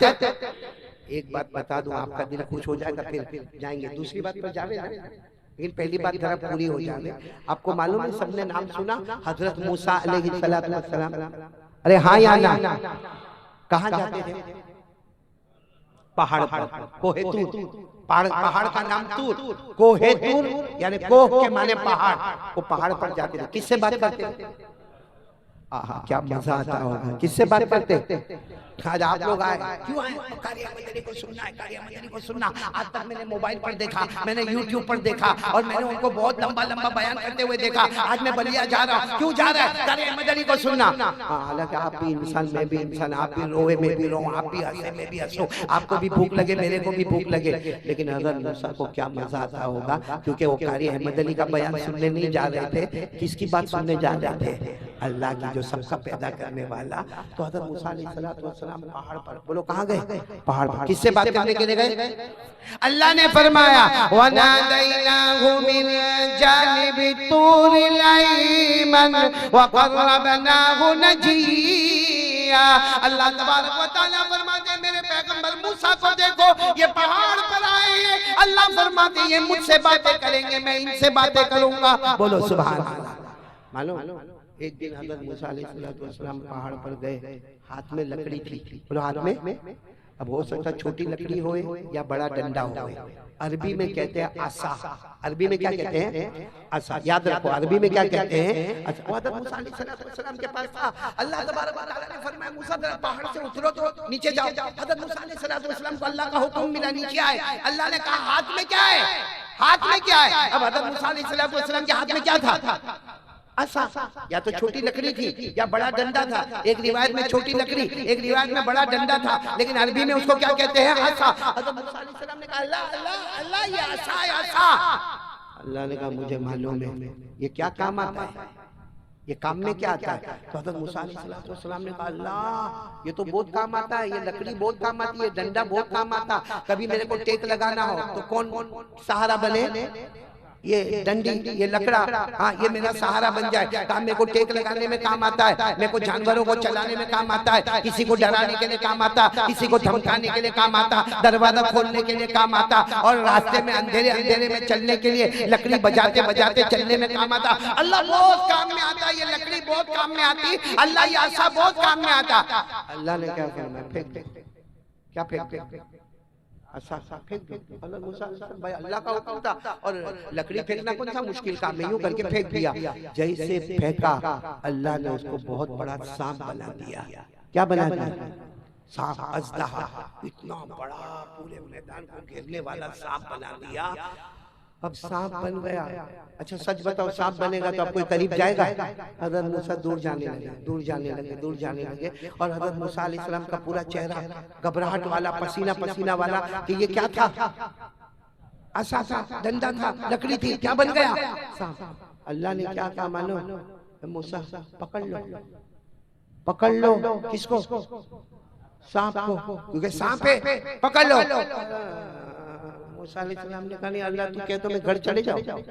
एक बात बता दूं, आपका दिल खुश हो जाएगा, फिर जाएंगे दूसरी बात पर जावे, लेकिन पहली बात जरा पूरी हो जाए। आपको मालूम है, सबने नाम सुना हजरत मूसा अलैहिस्सलातु वस्सलाम? अरे हाँ या ना? कहाँ जाते थे? पहाड़ पर, कोहे तूर। पहाड़ का नाम तूर, कोहे तूर यानी कोह के माने पहाड़। वो पहाड़ पर जाते थे, किससे बात करते थे? आहा क्या मजा आता होगा। किससे बात करते? आज आप लोग आए क्यों आए? कारी अहमद को सुनना है, कारी अहमद को सुनना। आज तक मैंने मोबाइल पर देखा, मैंने यूट्यूब पर देखा और मैंने उनको बहुत लंबा लंबा बयान करते हुए देखा। आज मैं बलिया जा रहा हूँ, क्यों जा रहा है? कारी अहमद को सुनना। हालांकि आप भी इंसान, मैं भी इंसान, आप भी रोए मैं भी रो, आप भी हंसे मैं भी हंसूं, आपको भी भूख लगे मेरे को भी भूख लगे। लेकिन हज़रत मूसा को क्या मजा आता होगा, क्योंकि वो कारी अहमद अली का बयान सुनने नहीं जा रहे थे, किसकी बात सुनने जा रहे थे? अल्लाह की, जो सबका पैदा करने वाला। तो हज़रत मूसा अलैहिस्सलाम पहाड़ पर, बोलो कहाँ गए? पहाड़ पर। किससे बात करने के लिए गए? अल्लाह ने फरमाया वनादैनाहु मिन जानिबि तूरिल अयमन व क़र्रबनाहु नजिया। अल्लाह तबारक व तआला फरमाते मेरे पैगंबर मूसा को देखो, ये पहाड़ पर आए हैं। अल्लाह फरमाते ये मुझसे बातें करेंगे, मैं इनसे बातें करूंगा। बोलो सुभान अल्लाह। मालूम एक दिन हज़रत मूसा अलैहिस्सलाम पहाड़ पर गए, हाथ में लकड़ी थी। बोलो हाथ में। अब हो सकता छोटी लकड़ी हो या बड़ा डंडा हो। अरबी में कहते हैं आसा। अरबी में क्या कहते हैं? आसा। याद रखो, अरबी में क्या कहते हैं? अच्छा। हज़रत मूसा अलैहिस्सलाम के पास था। अल्लाह तबारक व तआला ने फरमाया मूसा जरा पहाड़ से उतरो तो नीचे जाओ। हज़रत मूसा अलैहिस्सलाम को अल्लाह का हुक्म मिला, नीचे आए। अल्लाह ने कहा हाथ में क्या है? हाथ में क्या है? अब हज़रत मूसा अलैहिस्सलाम के हाथ में क्या था? आसा। या तो छोटी लकड़ी थी या बड़ा डंडा था। एक रिवायत में छोटी लकड़ी, एक रिवायत में बड़ा डंडा था, लेकिन अरबी में उसको क्या कहते हैं? आसा। हज़रत मूसा अलैहिस्सलाम ने कहा अल्लाह अल्लाह अल्लाह ये आसा है, आसा। अल्लाह ने कहा मुझे मालूम है ये क्या काम आता है, ये काम में क्या आता है? तो हज़रत मूसा अलैहिस्सलाम ने कहा अल्लाह ये तो बहुत काम आता है, ये लकड़ी बहुत काम आती है, डंडा बहुत काम आता। कभी मेरे को टेक लगाना हो तो कौन सहारा बने? ये डंडी, ये लकड़ा, हाँ ये मेरा सहारा बन जाए। काम मेरे को टेक लगाने में काम आता है, मेरे को जानवरों को चलाने में काम आता है, किसी को डराने के लिए काम आता, किसी को धमकाने के लिए काम आता, दरवाजा खोलने के लिए काम आता, और रास्ते में अंधेरे अंधेरे में चलने के लिए लकड़ी बजाते बजाते चलने में काम आता। अल्लाह बहुत काम में आता, ये लकड़ी बहुत काम में आती, अल्लाह ये आसा बहुत काम में आता। अल्लाह ने क्या फरमाया? फेंक दे। क्या फेंक दे? अच्छा फेंक दो। भाई अल्लाह का हुक्म था, और लकड़ी फेंकना कौन सा मुश्किल काम है? यूं करके फेंक दिया। जैसे फेंका अल्लाह ने उसको बहुत बड़ा सांप बना दिया। क्या बना दिया? सांप, अजदहा, इतना बड़ा पूरे मैदान को घेरने वाला सांप बना दिया। अब सांप बन गया। अच्छा सच बताओ, सांप बनेगा तो अब कोई करीब जाएगा? हज़रत मूसा दूर जाने लगे, दूर जाने लगे, दूर जाने लगे, और हज़रत मूसा अलैहिस्सलाम का पूरा चेहरा घबराहट वाला, पसीना पसीना वाला कि ये क्या था? आसा था, डंडा था, लकड़ी थी, क्या बन गया? सांप। अल्लाह ने क्या कहा मालूम? मूसा पकड़ लो, पकड़ लो। किसको? सांप को, क्योंकि सांप है, पकड़ लो। मूसा अलैहिस्सलाम ने कहा नहीं अल्लाह तू कहे तो मैं घर चले जाऊं।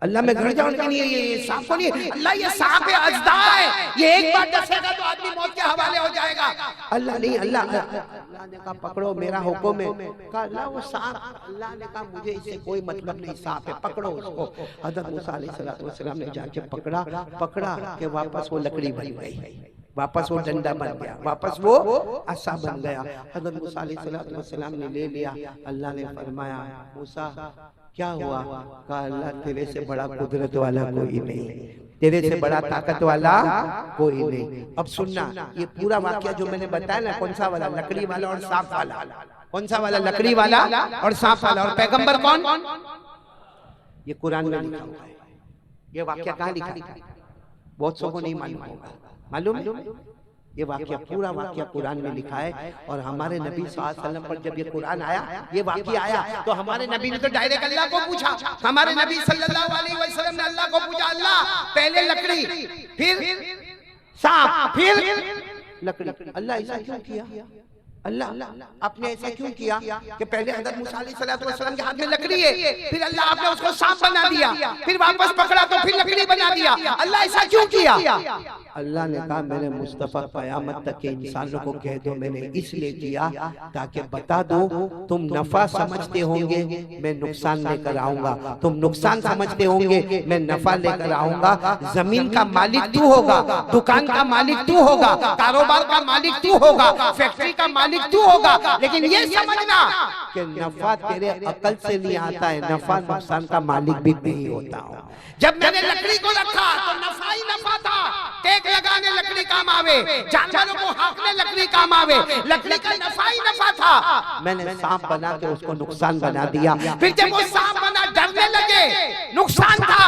अल्लाह मैं घर जाऊं, नहीं ये सांप को नहीं, अल्लाह ये सांप है, अजदा है, ये एक बार डसेगा तो आदमी मौत के हवाले हो जाएगा। अल्लाह नहीं, अल्लाह ने कहा पकड़ो, मेरा हुक्म है। कहा अल्लाह वो सांप, अल्लाह ने कहा मुझे इससे कोई मतलब नहीं, सांप है, पकड़ो उसको। हज़रत मूसा अलैहिस्सलाम ने जाके पकड़ा, पकड़ा के वापस वो लकड़ी बन गई, वापस वो डंडा बन गया, वापस वो आसा बन गया। हज़रत मूसा अलैहिस्सलाम ने ले लिया। अल्लाह ने फरमाया मूसा क्या हुआ? कहा अल्लाह तेरे से बड़ा कुदरत वाला कोई नहीं, तेरे से बड़ा ताकत वाला कोई नहीं। अब सुनना, ये पूरा वाकया जो मैंने बताया ना, कौन सा वाला? लकड़ी वाला और सांप वाला। कौन सा वाला? लकड़ी वाला और सांप वाला। और पैगंबर कौन? ये कुरान में लिखा हुआ है। ये वाकया कहाँ लिखा है? बहुत सौ को नहीं मालूम होगा। मालूम है? ये वाकया, पूरा वाकया कुरान में लिखा है। और हमारे नबी सल्लल्लाहु अलैहि वसल्लम पर जब ये कुरान आया, ये वाकया आया, तो हमारे नबी ने तो डायरेक्ट अल्लाह को पूछा। हमारे नबी सल्लल्लाहु अलैहि वसल्लम ने अल्लाह को पूछा, अल्लाह पहले लकड़ी, फिर सांप, फिर लकड़ी। अल्लाह ऐसा क्यों किया? अल्लाह आपने ऐसा क्यों किया कि पहले हज़रत मूसा अलैहिस्सलाम के हाथ में लकड़ी है, फिर अल्लाह आपने उसको सांप बना दिया, फिर वापस पकड़ा तो फिर लकड़ी बना दिया? अल्लाह ऐसा क्यों किया? अल्लाह ने कहा मेरे मुस्तफा क़यामत तक के इंसानों को कह दो मैंने इसलिए किया ताकि बता दो तुम नफा समझते होंगे मैं नुकसान लेकर आऊंगा, तुम नुकसान समझते होंगे मैं नफा लेकर आऊंगा। जमीन का मालिक तू होगा, दुकान का मालिक तू होगा, कारोबार का मालिक तू होगा, फैक्ट्री का मालिक मालिक तू होगा, लेकिन ये समझना कि नफा तेरे अकल से नहीं आता है, नफा नुकसान का मालिक भी मैं ही होता हूँ। जब मैंने लकड़ी को रखा तो नफा ही नफा था, टेक लगाने लकड़ी काम आवे, जानवरों को हाँकने लकड़ी काम आवे, लकड़ी का नफा ही नफा था। मैंने सांप बना के उसको नुकसान बना दिया, फिर जब वो सांप बना डरने लगे नुकसान था,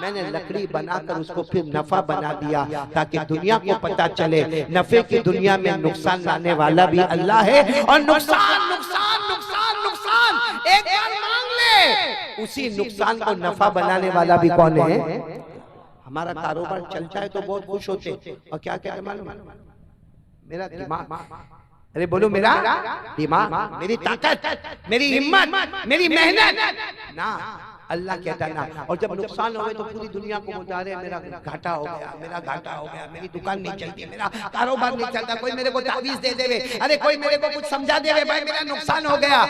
मैंने लकड़ी बनाकर उसको फिर नफा बना दिया ताकि दुनिया को पता चले नफे की दुनिया में नुकसान लाने वाला भी अल्लाह है। और नुकसान नुकसान नुकसान नुकसान एक बार मांग ले, उसी नुकसान को नफा बनाने वाला भी कौन है? हमारा कारोबार चलता है तो बहुत खुश होते, और क्या कहते मालूम, मेरा दिमाग, अरे बोलो मेरा दिमाग, मेरी ताकत, मेरी हिम्मत, मेरी मेहनत ना, अल्लाह कहता ना। और जब नुकसान हो गए तो पूरी दुनिया को बता रहे मेरा घाटा हो गया, मेरा घाटा हो गया, मेरी दुकान नहीं चलती, मेरा कारोबार नहीं चलता, कोई मेरे को तावीज दे देवे, अरे कोई मेरे को कुछ समझा देवे, भाई मेरा नुकसान हो गया।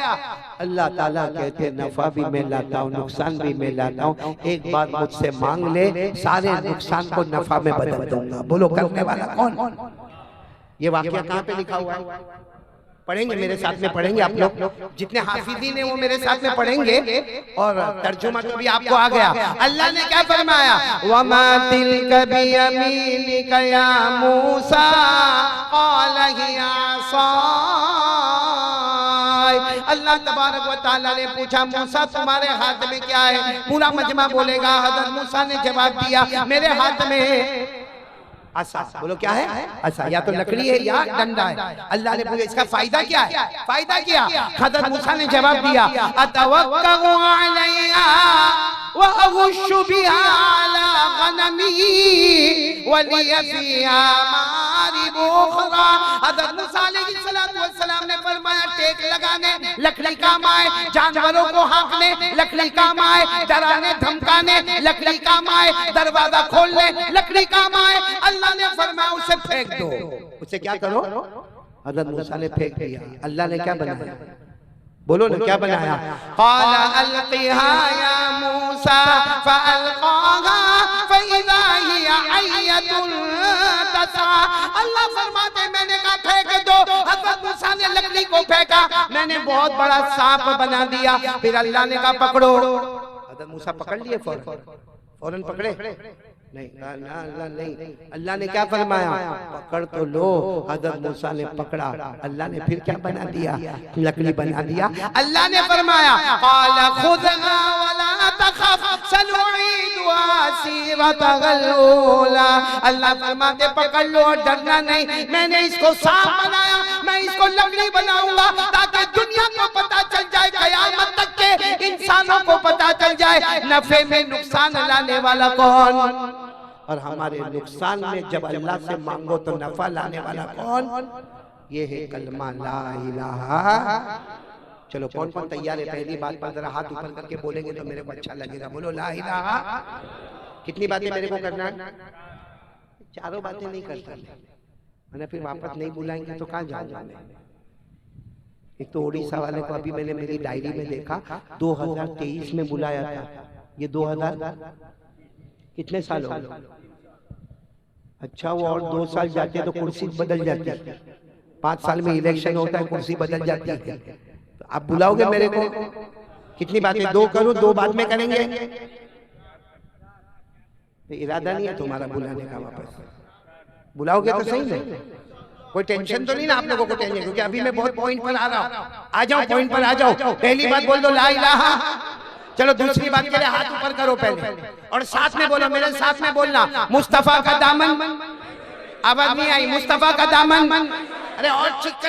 अल्लाह ताला कहते नफा भी मैं लाता हूँ, नुकसान भी मैं लाता हूँ, एक बार मुझसे मांग ले, सारे नुकसान को नफा में बदल दूंगा। बोलो करने वाला कौन? ये वाकया कहाँ पे लिखा हुआ है? पढ़ेंगे मेरे साथ में, पढ़ेंगे आप लोग, जितने हाफिज़ीन हैं वो मेरे साथ में पढ़ेंगे, और तर्जुमा तो भी आपको आ गया। अल्लाह ने क्या फरमाया, वमा तिल्का बियमीनिका या मूसा क़ाल हिया आसाय। अल्लाह तबारक व तआला ने पूछा मूसा तुम्हारे हाथ में क्या है? पूरा मजमा बोलेगा। हज़रत मूसा ने जवाब दिया मेरे हाथ में आसा। बोलो क्या है? आसा। या तो लकड़ी है या डंडा है। अल्लाह ने पूछा इसका फायदा क्या है? फायदा क्या? हज़रत मूसा ने जवाब दिया अतवक्कउ अलैहा व अगुश्शु बिहा अला गनमी व लिया फिहा मारिब उखरा। हज़रत मूसा अलैहिस्सलातु वस्सलाम ने फरमाया टेक लगाने लकड़ी काम आए, जानवरों को हाँकने लकड़ी काम आए, डराने धमकाने लकड़ी काम आए, दरवाजा खोलने लकड़ी काम आए। अल्लाह ने फरमाया उसे फेंक दो। उसे क्या करो? हज़रत मूसा ने फेंक दिया। अल्लाह ने क्या बनाया? बोलो ना क्या बनाया? क़ाला अल्क़िहा या मूसा फ़अल्क़ाहा फ़इज़ा हिया हय्यतुन तसा। अल्लाह फरमाते मैंने कहा फेंक दो, हज़रत मूसा ने लकड़ी को फेंका, मैंने बहुत बड़ा सांप बना दिया। फिर अल्लाह ने कहा पकड़ो। हज़रत मूसा पकड़ लिए, फौरन पकड़े नहीं, अल्लाह नहीं। अल्लाह ने क्या फरमाया? पकड़ तो लो। हज़रत मूसा ने पकड़ा, अल्लाह ने फिर क्या बना दिया? लकड़ी बना दिया। अल्लाह ने फरमाया क़ाल खुज़हा वला तख़फ सनुईदुहा सीरतहल ऊला। अल्लाह फरमाते पकड़ लो और डरना नहीं, मैंने इसको सांप बनाया, मैं इसको लकड़ी बनाऊंगा ताकि दुनिया को पता चल जाए, क़यामत तक के इंसानों को पता चल जाए नफे में नुकसान लाने वाला कौन। और हमारे नुकसान में जब अल्लाह से मांगो तो नफा लाने वाला कौन? ये है कलमा ला इलाहा। चलो कौन कौन तैयार है? पहली बात पर जरा हाथ ऊपर करके बोलेंगे तो मेरे को अच्छा लगेगा। बोलो ला इलाहा। कितनी बातें मेरे को करना है? चारों बातें नहीं कर सकते, मैंने फिर वापस नहीं बुलाएंगे तो कहाँ जाऊंगा मैं। एक तो उड़ीसा वाले को अभी मैंने मेरी डायरी में देखा 2023 में बुलाया था, ये 2000 कितने साल हो गए? अच्छा वो और 2 साल जाते तो कुर्सी बदल जाती है, 5 साल में इलेक्शन होता है कुर्सी बदल जाती है। तो आप बुलाओगे मेरे को? कितनी बातें? 2 करूं, 2 बाद में करेंगे। तो इरादा नहीं है तुम्हारा बुलाने का, वापस बुलाओगे तो सही नहीं। कोई टेंशन तो नहीं ना आप लोगों को? टेंशन क्योंकि अभी मैं बहुत पॉइंट पर आ रहा हूं। आ जाओ पॉइंट पर आ जाओ। पहली बात बोल दो ला इलाहा। चलो दूसरी बात के लिए हाथ ऊपर करो पहले, और साथ में बोलो, मेरे साथ में बोलना मुस्तफा का दामन। आवाज नहीं आई? मुस्तफा का दामन। अरे और चिक कर